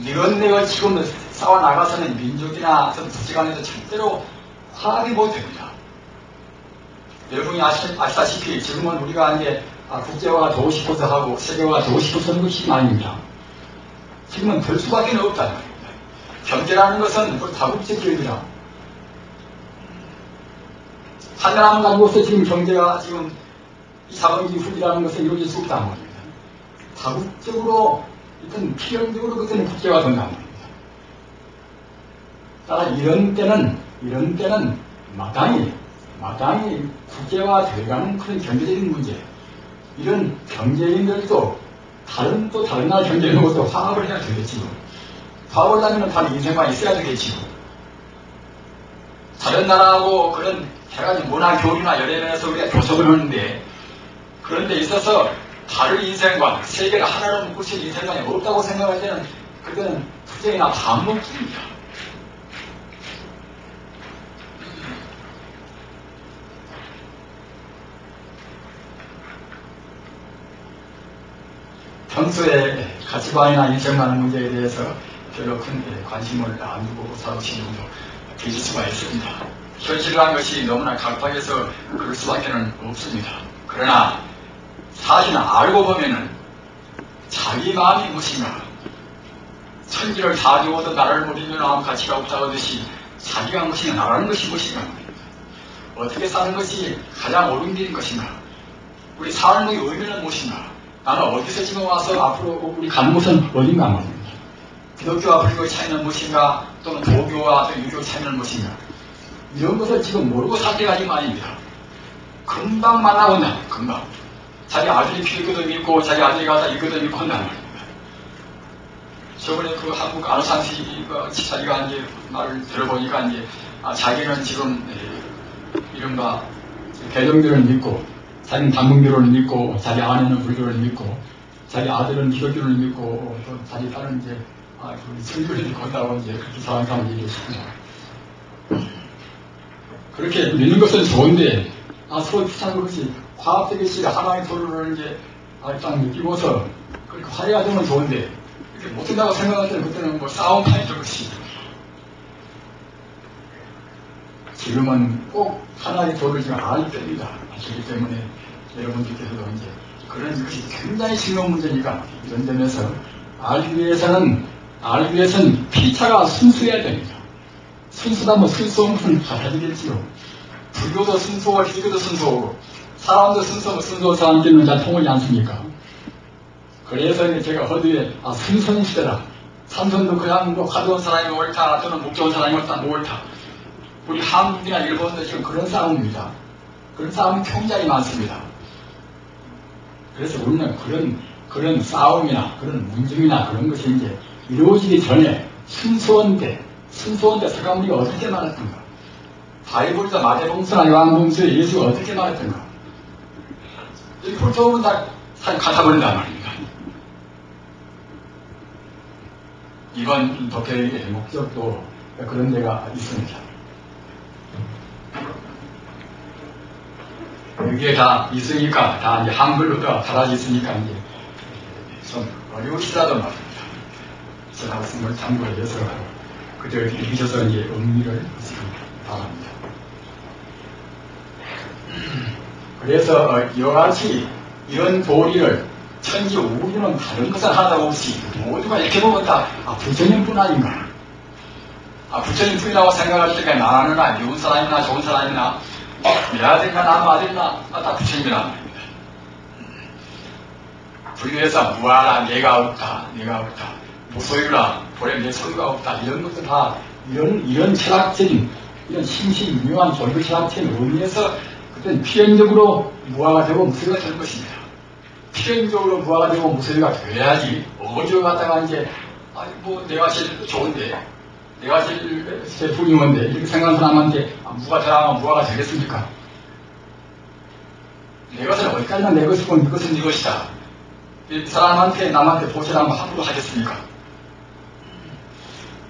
이것내가 지금 싸워나가서는 민족이나 부지 간에서 절대로 화합이 못 됩니다. 여러분이 아시다시피 지금은 우리가 이제 국제화가 되고 싶어서 하고 세계화가 되고 싶어서 하는 것이 아닙니다. 지금은 될 수밖에 없다는 말입니다. 경제라는 것은 다국적 기업이라 한 나라만 가지고서 지금 경제가 지금 이 자본주의 후기라는 것은 이루어질 수 없다는 말입니다. 다국적으로 일단 필연적으로 그것은 국제화 된다는 말입니다. 따라 이런 때는 마땅히 국제화 되어가는 그런 경제적인 문제, 이런 경제인들도 다른 나라 경제인들도 화합을 해야 되겠지요. 화합을 하려면 다른 인생과 있어야 되겠지요. 다른 나라하고 그런 해가지고 문화 교류나 여러 면에서 우리가 교섭을 하는데, 그런 데 있어서 다른 인생관, 세계를 하나로 묶으실 인생관이 없다고 생각할 때는 그때는 투쟁이나 반목입니다. 평소에 가치관이나 인생관의 문제에 대해서 별로 큰 관심을 안 두고 살아오시는 분도 계실 수가 있습니다. 현실이라는 것이 너무나 각박해서 그럴 수밖에 없습니다. 그러나 사실은 알고 보면은 자기 마음이 무엇인가, 천지를 다 주어도 나를 모르면 아무 가치가 없다고 하듯이 자기가 무엇인가, 나라는 것이 무엇인가, 어떻게 사는 것이 가장 옳은 길인 것인가, 우리 사는 것의 의미는 무엇인가, 나는 어디서 지금 와서 앞으로 우리 가는 곳은 어딘가 말입니다. 기독교와 불교의 차이는 무엇인가, 또는 도교와 유교 차이는 무엇인가, 이런 것을 지금 모르고 살 때가 지금 아닙니다. 금방 만나본다, 금방. 자기 아들이 필요도 믿고 자기 아들이 가서 이거도 믿고 한다는 말입니다. 저번에 그 한국 안산시 지사리가 이제 말을 들어보니까 이제 자기는 지금 이른바 개정교를 믿고, 자기는 단문교를 믿고, 자기 아내는 불교를 믿고, 자기 아들은 기독교를 믿고, 또 자기 딸은 이제 선교를 믿고 한다고 이제 그렇게 사는 사람들이 계십니다. 그렇게 믿는 것은 좋은데, 서로 귀찮은 것이 화합되듯이 하나의 도를 이제 딱 느끼고서 그렇게 화해가 되면 좋은데, 이렇게 못된다고 생각할 때는 그때는 싸움판이 될 것이. 지금은 꼭 하나의 도를 지금 알 때입니다. 그렇기 때문에 여러분들께서도 이제 그런 것이 굉장히 중요한 문제니까 이런 점에서 알기 위해서는 피차가 순수해야 됩니다. 순수하면 순수한 것은 받아들이겠지요. 불교도 순수하고 기교도 순수하고 사람도 순수하고 순수한 사람끼리는 잘 통하지 않습니까? 그래서 이제 제가 허드에 순수한 시대라. 삼선도 그냥 뭐 가져온 사람이 옳다 또는 못 좋은 사람이 옳다. 우리 한국이나 일본도 지금 그런 싸움입니다. 그런 싸움이 굉장히 많습니다. 그래서 우리는 그런 싸움이나 그런 문중이나 그런 것이 이제 이루어지기 전에 순수한데 서가모니가 어떻게 말했던가? 바이블에서 마태복음서나 요한복음서에 예수가 어떻게 말했던가? 이 훑어보면 다 갖다버린단 말입니다. 이번 독해의 목적도 그런 데가 있습니다. 여기에 다 있으니까, 다 이제 한글로 다 달아져 있으니까 이제 좀 어려우시다도 말입니다. 제가 말씀을 참고해서 그대로 읽으셔서 이제 의미를 하시기 바랍니다. 그래서 이와 같이 이런 도리를 천지 우주는 다른 것은 하나도 없이 모두가 이렇게 보면 다 부처님뿐 아닌가. 부처님뿐이라고 생각할 때가 나라나 좋은 사람이나 좋은 사람이나 내 아들이나 남 아들이나 다 부처님이란 말입니다. 불교에서 무아라 내가 없다 무소유라 본래 내 소유가 없다 이런 것도 다 이런 철학적인 이런 심신유명한 종교 철학적인 의미에서 그때는 필연적으로 무아가 되고 무소유가 될 것입니다. 필연적으로 무아가 되고 무소유가 돼야지 어디로 갔다가 이제 내가 제일 좋은데 내가 제일 훌륭한데 이렇게 생각하는 사람한테 무가 되라면 무아가 되겠습니까? 내 것은 어디까지나 내 것이고 네 것은 네 것이다. 이 사람한테 남한테 보시라면 함부로 하겠습니까?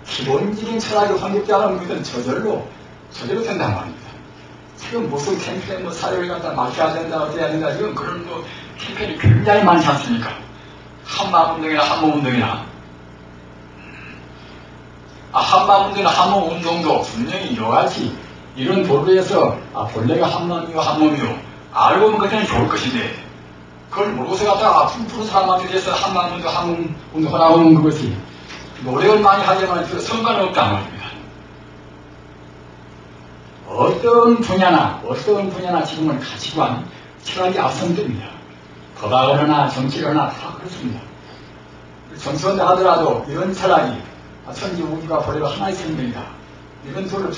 기본적인 철학이 확립되지 않으면 그건 저절로 된단 말입니다. 지금 무슨 캠페인 사료를 갖다 맡겨야 된다 어때야 된다 지금 그런 캠페인이 굉장히 많지 않습니까? 한마음운동이나 한몸운동이나 한마음운동이나 한몸운동도 분명히 여하지 이런 도로에서 본래가 한마음이요 한몸이요 알고 보면 그때는 좋을 것인데 그걸 모르고서 갖다가 푸른 사람한테 대해서 한마음운동 한몸운동 하라고 하면 그것이 노력을 많이 하지만 그 성과는 없단 말입니다. 어떤 분야나 지금은 가치관 철학이 앞선됩니다. 법학이나 정치나 다 그렇습니다. 정치원대 하더라도 이런 철학이 천지 우주가 본래가 하나의 생명이다. 이런 소리를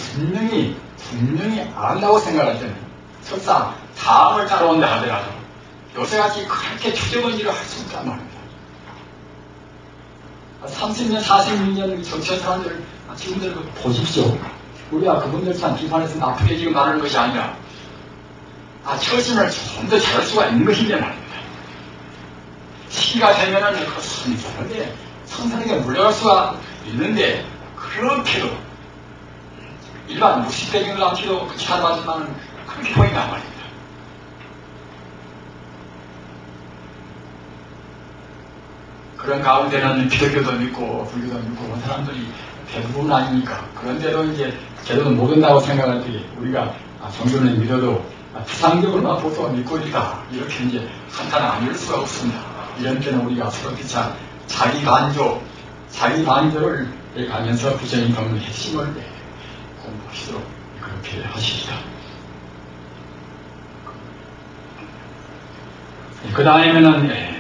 분명히 안다고 생각할 때는 설사 다음을 따라온다 하더라도 요새같이 그렇게 추정언지를 할 수 없단 말입니다. 30년, 46년 정치한 사람들 지금들 보십시오. 우리가 그분들 참 비판해서 나쁘게 지금 말하는 것이 아니라 처신을 좀 더 잘할 수가 있는 것인데 말입니다. 시기가 되면은 그 성산에게 물려갈 수가 있는데 그렇게도 일반 무식대중을 남기도 그렇게 하지만은 그렇게 보인단 말입니다. 그런 가운데는 기독교도 믿고 불교도 믿고 그런 사람들이 대부분 아니니까 그런데도 이제 제대로 모른다고 생각할 때 우리가 종교를 믿어도 추상적으로만 보통 믿고 있다 이렇게 이제 한탄 아닐 수가 없습니다. 이런 때는 우리가 서로 피차 자기 반조를 가면서 부처님 법문의 핵심을 공부하시도록 그렇게 하십니다. 그 다음에는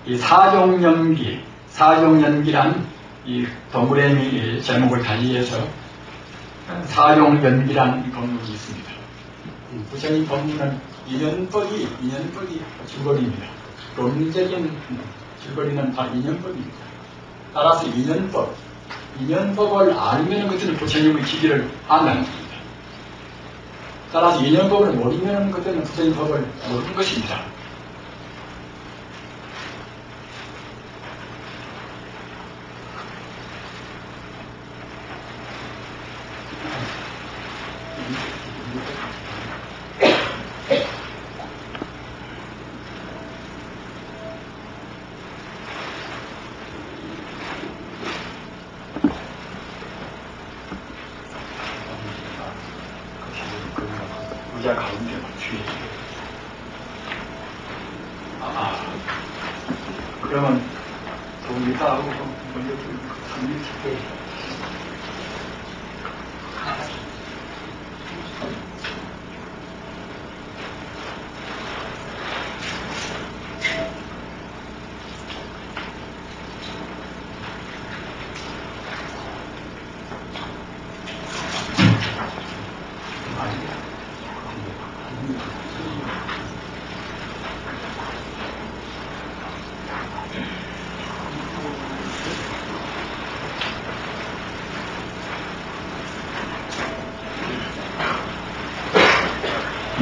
이 사종연기란 이 동그라미 제목을 달리해서 사종연기란 법문이 있습니다. 부처님 법문은 인연법이 줄거리입니다. 논리적인 줄거리는 바로 인연법입니다. 따라서 인연법을 알면 그때는 부처님의 기기를 안다는 겁니다. 따라서 인연법을 모르면 그때는 부처님 법을 모르는 것입니다. 의자 가운데 뒤에 그러면 동의 다 하고 먼저 상립시켜.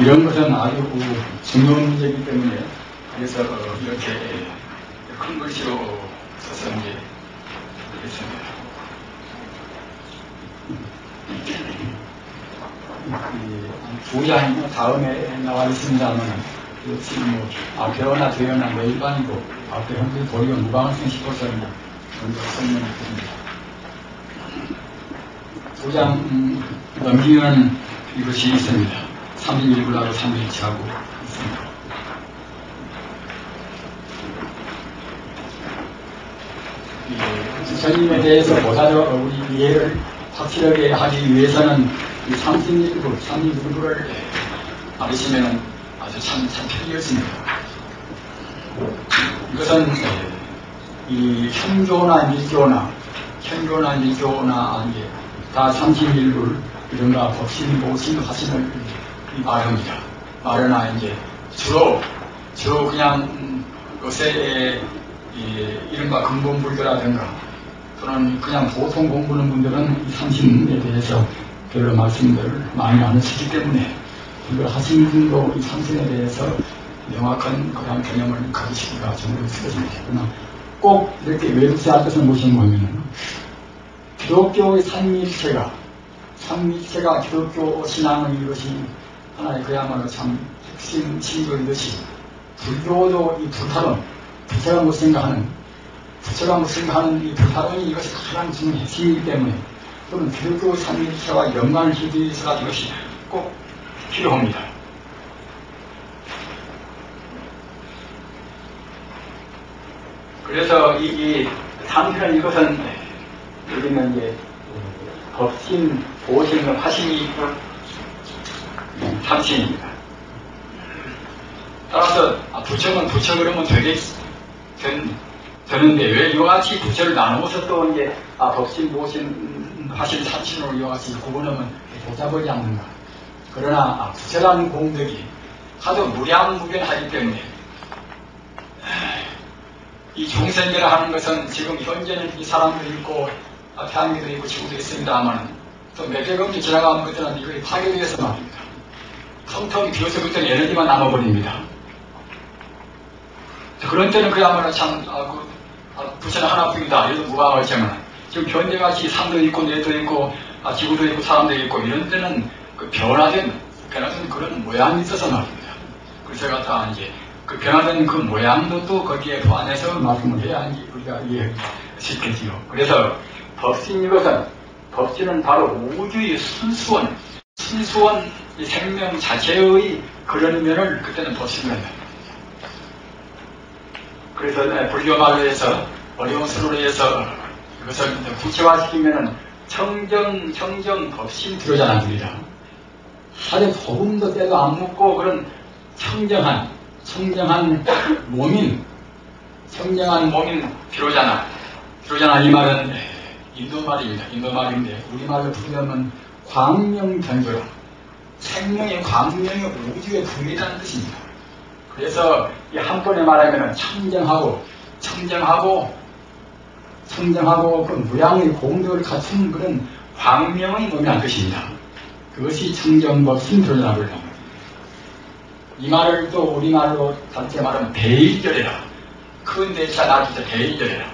이런 것은 아주 중요한 문제이기 때문에 그래서 이렇게 큰 글씨로 써서 이제 했습니다. 두 장이 다음에 나와 있습니다만 역시 뭐 앞에거나 뒤에거나 일반이고 앞에 현재 도리어 무방을성 싶어서 먼저 설명을 드립니다. 두 장 넘기면 이것이 있습니다. 3.1불하고 3.1치하고 있습니다. 부처님에 대해서 보다 더 우리 이해를 확실하게 하기 위해서는 이 3.1불, 3.1불을 알으시면 아주 참 편리했습니다. 이것은 이 현교나 밀교나 이제 다 31불 이런가 법신, 모신, 화신을 말합니다. 말하나 이제 주로 그냥 요새 이른바 근본불교라든가 또는 그냥 보통 공부하는 분들은 이 삼신에 대해서 별로 말씀들을 많이 안 하시기 때문에 이걸 하신 분도 이 삼신에 대해서 명확한 그런 개념을 가지시기가 좀 어렵습니다. 그러나 꼭 이렇게 외국사할 것은 무엇이 뭐냐면 기독교의 삼위일체가 기독교 신앙의 이것이 하나의 그야말로 참 핵심 신조이듯이 불교도 이 불타론, 부처가 못 생각하는 이 불타론이 이것이 가장 중요한 핵심이기 때문에 또는 기독교 삼위일체와 연관을 지기 위해서가 이것이 꼭 필요합니다. 그래서 이 삼신은 이것은 여기는 이제 법신, 보신, 화신이 삼신입니다. 따라서 부처는 부처 그러면 되는데 왜 이와같이 부처를 나누어서 또 이제 법신, 보신, 화신, 삼신으로 이와같이 구분하면 복잡하지 않는가. 그러나 부처라는 공덕이 하도 무량무변하기 때문에 이 중생계라 하는 것은 지금 현재는 이 사람도 있고 태양계도 있고 지구도 있습니다만 또 몇 개금지 지나가면 그때는 이것이 파괴되어서 말입니다. 텅텅 비어서 그때는 에너지만 남아버립니다. 그런 때는 그야말로 참 부처는 하나뿐이다 이래도 무방하지만 지금 현재같이 산도 있고 뇌도 있고 지구도 있고 사람도 있고 이런 때는 그 변화된 그런 모양이 있어서 말입니다. 그래서 제가 이제 그 변화된 그 모양도 또 거기에 포함해서 말씀을 해야 우리가 이해하기 쉽겠지요. 그래서 법신은 바로 우주의 순수원 이 생명 자체의 그런 면을 그때는 법신을 한다. 그래서 불교 말로 해서 어려운 수로 해서 이것을 구체화시키면은 청정 법신 들어자납니다. 하루 조금도 때도 안 묻고 그런 청정한 몸인 비로자나 이 말은 인도 말인데 우리말로 부르면 광명변조라 생명의 광명이 우주의 분이라는 뜻입니다. 그래서 이 한 번에 말하면 청정하고 그 무량의 공덕을 갖춘 그런 광명의 몸이라는 뜻입니다. 그것이 청정법신 비로자나를 합니다. 이 말을 또 우리말로 다르게 말하면 대일절이라. 큰 대자 낮은 대일절이라.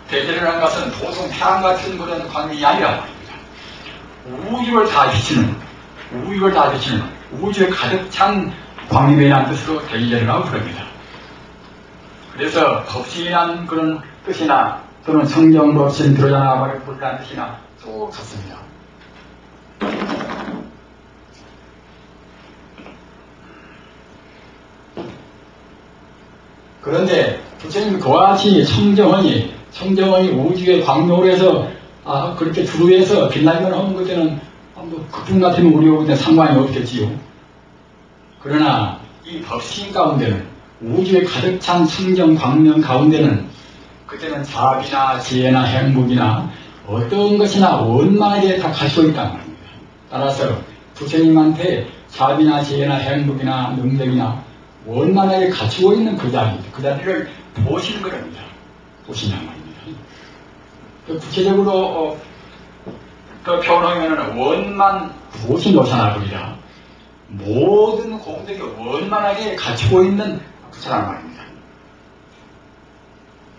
대일이라는 것은 보통 태양 같은 그런 광명이 아니라 말입니다. 우주를 다 비치는 우주에 가득 찬 광명이라는 뜻으로 대일절이라고 부릅니다. 그래서 법신이라는 그런 뜻이나 또는 청정법신 비로자나를 부르라는 뜻이나 똑같습니다. 그런데 부처님 그와 같이 청정원이 우주의 광명을 해서 그렇게 두루해서 빛나기만 하는 것에는 그뿐 같으면 우리하고 그냥 상관이 없겠지요. 그러나 이 법신 가운데는 우주에 가득 찬 청정 광명 가운데는 그때는 자비나 지혜나 행복이나 어떤 것이나 원만하게 다 갖추고 있단 말입니다. 따라서 부처님한테 자비나 지혜나 행복이나 능력이나 원만하게 갖추고 있는 그 자리를 보시는 겁니다. 보시란 말입니다. 구체적으로 그 표현하면 원만 보신도사나 그러자 모든 공덕이 원만하게 갖추고 있는 부처란 말입니다.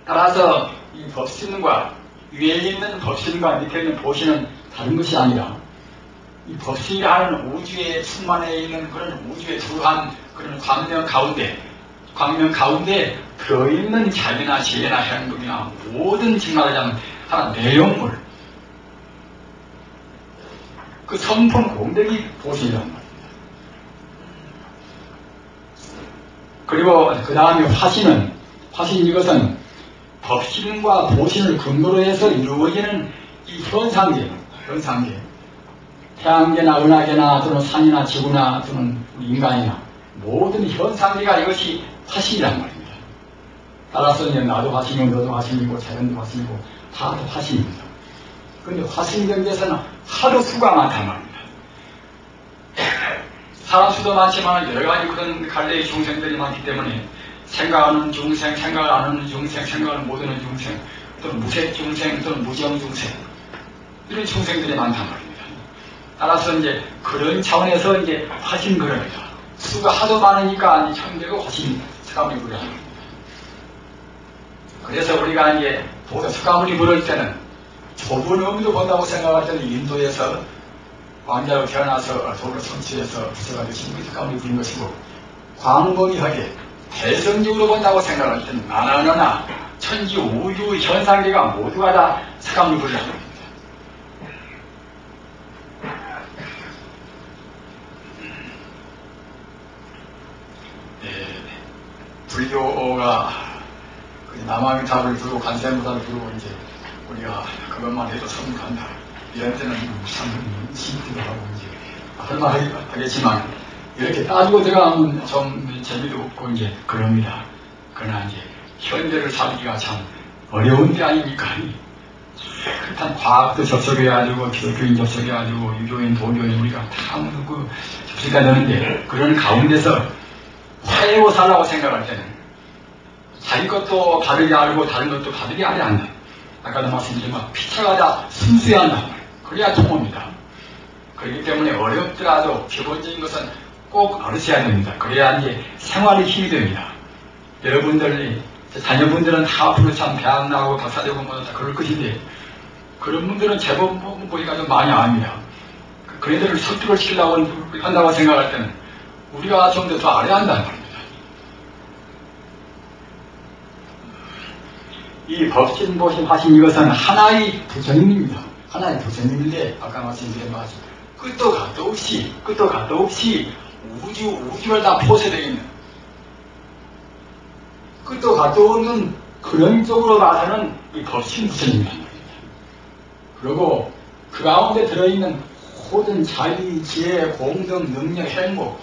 따라서 이 법신과 위에 있는 법신과 밑에 있는 보신은 다른 것이 아니라 이 법신이라는 우주에 충만해 있는 그런 우주에 두루한 그런 광명 가운데 들어있는 자비나 지혜나 행복이나 모든 정말하자면 하나 내용물 그 성품 공덕이 보신이란 말입니다. 그리고 그 다음에 화신 이것은 법신과 보신을 근거로 해서 이루어지는 이 현상계 태양계나 은하계나 또는 산이나 지구나 또는 인간이나 모든 현상계가 이것이 화신이란 말입니다. 따라서 이제 나도 화신이고 너도 화신이고 자연도 화신이고 다 화신입니다. 그런데 화신 경계에서는 하도 수가 많단 말입니다. 사람 수도 많지만 여러 가지 그런 갈래의 중생들이 많기 때문에 생각하는 중생, 생각을 안 하는 중생, 생각을 못하는 중생, 또는 무색 중생, 또는 무정 중생 이런 중생들이 많단 말입니다. 따라서 이제 그런 차원에서 이제 화신 그럽니다. 수가 하도 많으니까 천대가 화신 석가모니 부르는 겁니다. 그래서 우리가 이제 보다 석가모니 부를 때는 좁은 의미로 본다고 생각할 때는 인도에서 왕자로 태어나서 도를 성취해서 부처가 되신 그 석가모니 부른 것이고 광범위하게 대성적으로 본다고 생각할 때는 나나나나 천지 우주 현상계가 모두가 다 석가모니 부르는 겁니다. 불교가 남아미탑을 부르고 관세음보다를 부르고 이제 우리가 그것만 해도 성불한다. 이런 때는 참 신기도 하고 이제 할말 하겠지만 이렇게 따지고 들어가면 좀 재미도 없고 이제 그럽니다. 그러나 이제 현대를 살기가 참 어려운 게 아닙니까? 일단 과학도 접속해야 되고 기독교인 접속해야 되고 유교인, 도교인 우리가 다 그 접속해야 되는데 그런 가운데서 화해고 살라고 생각할 때는 자기 것도 바르게 알고 다른 것도 바르게 알아야 한다. 아까도 말씀드렸지만 피차가 다 순수해야 한다. 그래야 통합니다. 그렇기 때문에 어렵더라도 기본적인 것은 꼭 알으셔야 됩니다. 그래야 이제 생활에 힘이 됩니다. 여러분들 자녀분들은 다 앞으로 참 대학 나오고 박사 되고 뭐 다 그럴 것인데 그런 분들은 제법 보니까 좀 많이 압니다. 그런 애들을 설득을 시키려고 한다고 생각할 때는 우리가 좀 더 알아야 한다는 말입니다. 이 법신, 보신, 화신 이것은 하나의 부처님입니다. 하나의 부처님인데 아까 말씀드린 바처럼 끝도 갓도 없이 우주를 다 포쇄되어 있는 끝도 갓도 없는 그런 쪽으로 봐서는 이 법신 부처님이란 말입니다. 그리고 그 가운데 들어있는 모든 자비, 지혜, 공덕, 능력, 행복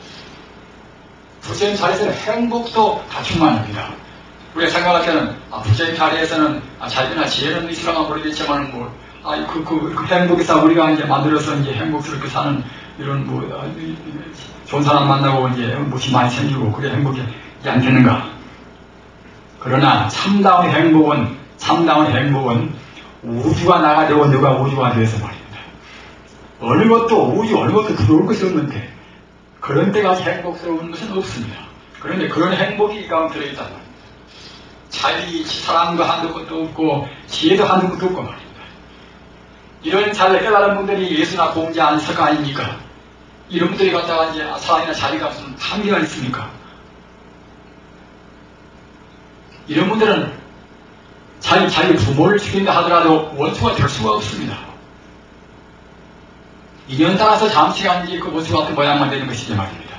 부처님 자리에서는 행복도 다 충만합니다. 우리가 생각할 때는 부처님 자리에서는 자비나 지혜는 있으라면 모르겠지만 그 행복에서 우리가 이제 만들어서 이제 행복스럽게 사는 이런 좋은 사람 만나고 이제 무엇이 많이 생기고 그게 행복이 안 되는가? 그러나 참다운 행복은 우주가 나가 되고 너가 우주가 되어서 말입니다. 어느 것도 부러울 것이 없는데 그런 때가 행복스러운 것은 없습니다. 그런데 그런 행복이 이 가운데 들어있단 말입니다. 자비, 사랑도 한두 것도 없고 지혜도 한두 것도 없고 말입니다. 이런 자를 깨달은 분들이 예수나 공자 안석가 아닙니까? 이런 분들이 갖다가 이제 사랑이나 자비가 무슨 한계가 있습니까? 이런 분들은 자기 부모를 죽인다 하더라도 원수가 될 수가 없습니다. 인연 따라서 잠시간 그 원수 같은 모양만 되는 것이지 말입니다.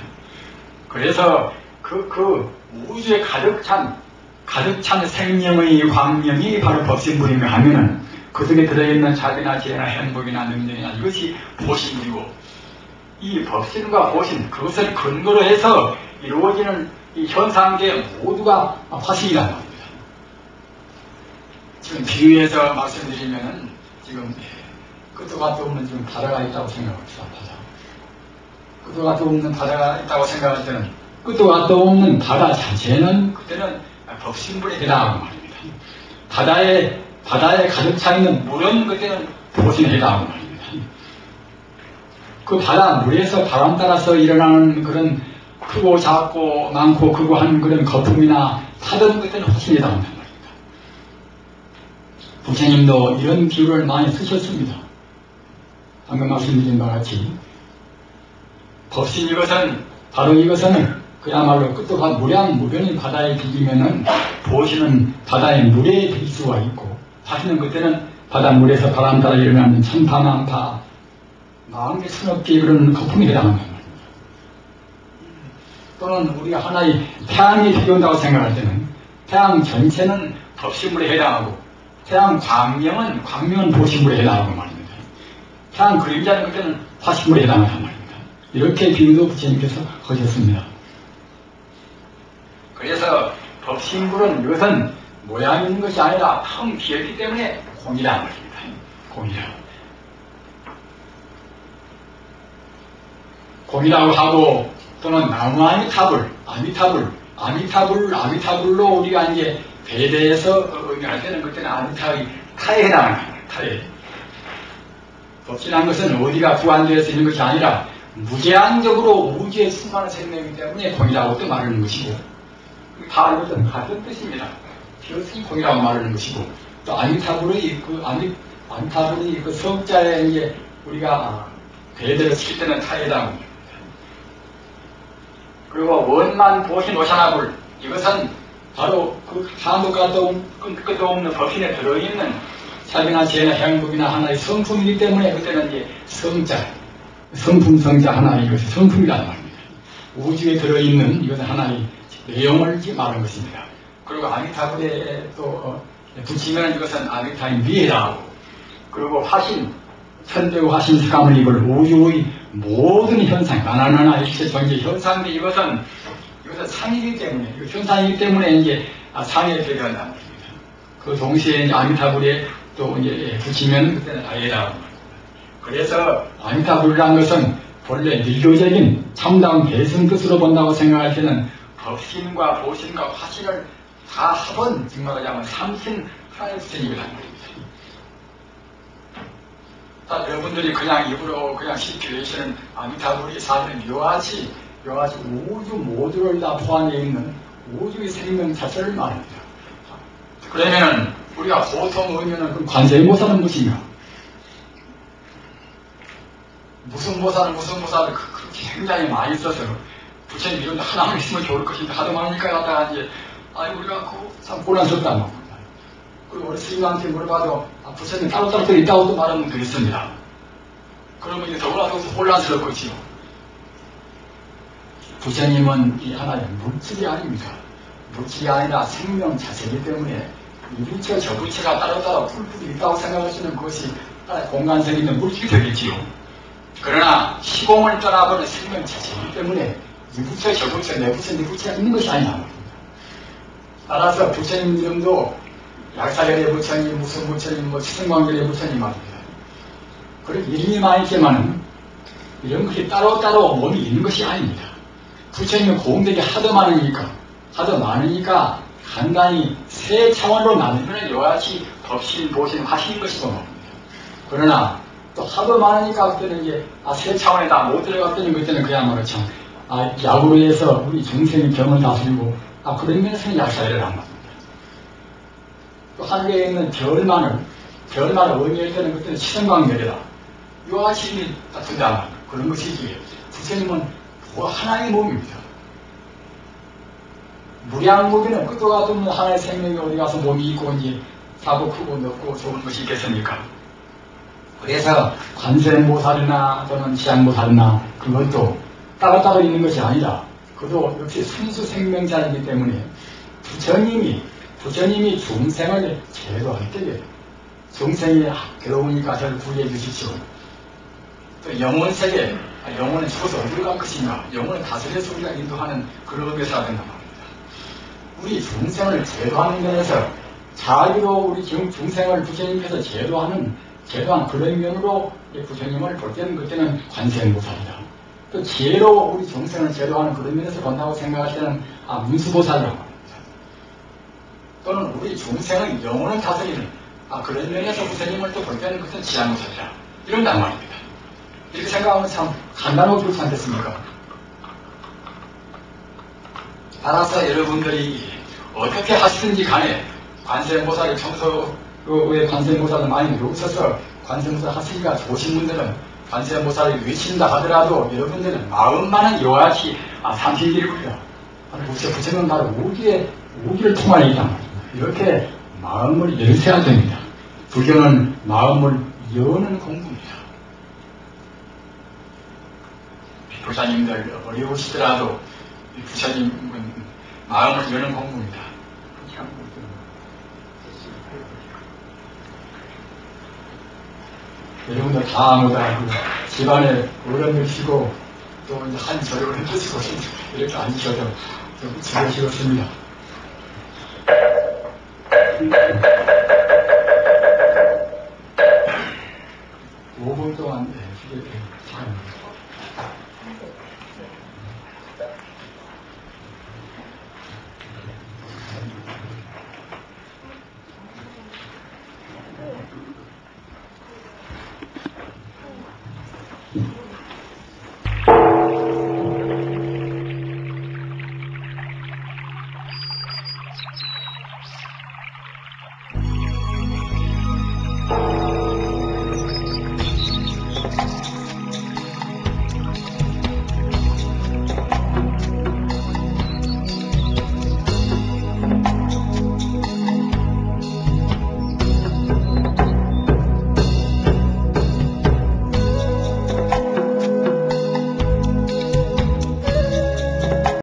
그래서 그 우주에 가득 찬 가득 찬 생명의 광명이 바로 법신불인가 하면은 그 속에 들어있는 자비나 지혜나 행복이나 능력이나 이것이 보신이고, 이 법신과 보신, 그것을 근거로 해서 이루어지는 이 현상계 모두가 화신이라는 겁니다. 지금 비유해서 말씀드리면은 지금 끝도 갓도 없는 지금 바다가 있다고 생각합시다. 바다. 끝도 갓도 없는 바다가 있다고 생각할 때는 끝도 갓도 없는 바다 자체는 그때는 법신불에 해당하고 말입니다. 바다에 가득 차 있는 물은 그때는 보신에 해당하고 말입니다. 그 바다 물에서 바람 따라서 일어나는 그런 크고 작고 많고 크고 한 그런 거품이나 파도는 그때는 화신에 해당한단 말입니다. 부처님도 이런 비유를 많이 쓰셨습니다. 방금 말씀드린 바와 같이 법신 이것은 바로 이것은 그야말로 끝도 무량무변인 바다에 비기면은 보시는 바다의 물에 비길 수가 있고, 화신은 그때는 바닷물에서 바람 따라 일어나는 천파 만파 마흔 개 수억 개 그런 거품이 해당한단 말입니다. 또는 우리가 하나의 태양이 비온다고 생각할 때는 태양 전체는 법신물에 해당하고, 태양 광명은 보신물에 해당하고 말입니다. 태양 그림자는 그때는 화신물에 해당한단 말입니다. 이렇게 비유도 부처님께서 하셨습니다. 그래서 법신불은 이것은 모양 있는 것이 아니라 텅 비었기 때문에 공이라는 것입니다. 공이라고 하고, 또는 나무 아미타불로 우리가 이제 배대에서 의미할 때는 그때는 아미타의 타에 해당하는 거예요. 타에. 법신한 것은 어디가 구한되어서 있는 것이 아니라 무제한적으로 우주에 수많은 생명이기 때문에 공이라고 또 말하는 것이고, 다 이것은 같은 뜻입니다. 비로소 공이라고 말하는 것이고, 또 아미타불의 그 성자에 이제 우리가 배대를 칠 때는 타에 해당합니다. 그리고 원만 보신 오샤나불, 이것은 바로 그 한도 끝도 없는 법신에 들어있는 사비나 지혜나 행복이나 하나의 성품이기 때문에 그때는 이제 성품 성자 하나의 이것이 성품이라는 말입니다. 우주에 들어있는 이것은 하나의 내용을 말한 것입니다. 그리고 아미타불에 또 붙이면 이것은 아미타의 미해라고, 그리고 화신, 천대의 화신 스감을 입을 우주의 모든 현상, 가난하나 일체 존재 현상이 이것은 상이기 때문에, 현상이기 때문에 이제 상에 되어간다는 것입니다. 그 동시에 이제 아미타불에 또 이제 붙이면 그때는 아예라고. 그래서 아미타불이라는 것은 본래 밀교적인 참다운 대승 뜻으로 본다고 생각할 때는 법신과 보신과 화신을 다 합은 증명하자면 삼신 하나의 부처님이라는 말입니다. 여러분들이 그냥 입으로 그냥 쉽게 외치는 아미타불이 사실은 묘하지 우주 모두를 다 포함해 있는 우주의 생명 자체를 말합니다. 그러면은 우리가 보통 의미는 그 관세음보살은 무엇인가? 무슨 보살을 그렇게 굉장히 많이 써서 부처님 이런 데 하나만 있으면 좋을 것인데 하도 많으니까 갖다가 이제 우리가 참 곤란스럽단 말입니다. 그리고 우리 스님한테 물어봐도 부처님 따로따로 있다고 또 말하면 되겠습니다. 그러면 이제 더구나 더 혼란스럽겠지요. 부처님은 이 하나의 물질이 아닙니다. 물질이 아니라 생명 자체이기 때문에 이 부처 저 부처가 따로따로 뿔뿔이 있다고 생각하시는 그것이 공간성 있는 물질이 되겠지요. 그러나 시공을 떠나버린 생명 자체이기 때문에 이 부처 저 부처 내 부처 네 부처가 있는 것이 아니라 따라서 부처님 이름도 약사결의 부처님, 무슨 부처님, 치승광결의 부처님 말입니다. 그런 이름이 많있지만은 이런 것이 따로따로 몸이 있는 것이 아닙니다. 부처님은 공덕이 하도 많으니까 간단히 세 차원으로 나누면 여하치 법신, 보신, 화신인 것이고 말입니다. 그러나 또 하도 많으니까 그때는 이제 세 차원에 다 못 들어갔더니 그때는 그야말로 참 약으로 해서 우리 중생의 병을 다스리고 그런 면에서는 약사결을 한 겁니다. 또 하늘에 있는 별만을 의미할 때는 그때는 치승광결이다. 요하심이 같은다. 그런 것이지. 부처님은 하나의 몸입니다. 무량무비는 끝도 같은 없는 하나의 생명이 어디 가서 몸이 있고 이제 작고 크고 넓고 좋은 것이 있겠습니까? 그래서 관세음보살이나 또는 지향보살이나 그것도 따로따로 있는 것이 아니라 그도 역시 순수 생명자이기 때문에 부처님이 부처님이 중생을 제도할 때에 중생이 괴로우니까 저를 구해 주십시오. 또 영혼세계, 영혼은 죽어서 어디로 갈 것이냐, 영혼을 다스려서 우리가 인도하는 그런 의미에서 된단 말입니다. 우리 중생을 제도하는 면에서 자기도 우리 중생을 부처님께서 제도한 그런 면으로 부처님을 볼 때는 그때는 관세음보살이다. 또 지혜로 우리 중생을 제도하는 그런 면에서 본다고 생각할 때는 문수보살이라고 합니다. 또는 우리 중생의 영혼을 다스리는 그런 면에서 부처님을 또 볼 때는 그때는 지향보살이다. 이런단 말입니다. 이렇게 생각하면 참 간단하고 그렇지 않겠습니까? 따라서 여러분들이 어떻게 하시든지 간에 관세음보살이 평소에 관세음보살을 많이 배우셔서 관세음보살 하시기가 좋으신 분들은 관세음보살을 외친다 하더라도 여러분들은 마음만은 요약히 삼신기를 그려. 부처님은 바로 우기를 통한 일이란 말입니다. 이렇게 마음을 열셔야 됩니다. 불교는 마음을 여는 공부입니다. 교사님들 어려우시더라도 부처님은 마음을 여는 공부입니다. 여러분들 다 모두 집안에 어른을 쉬고 또 이제 한 저녁을 해주시고 이렇게 앉으셔도 좀 즐거우시겠습니다.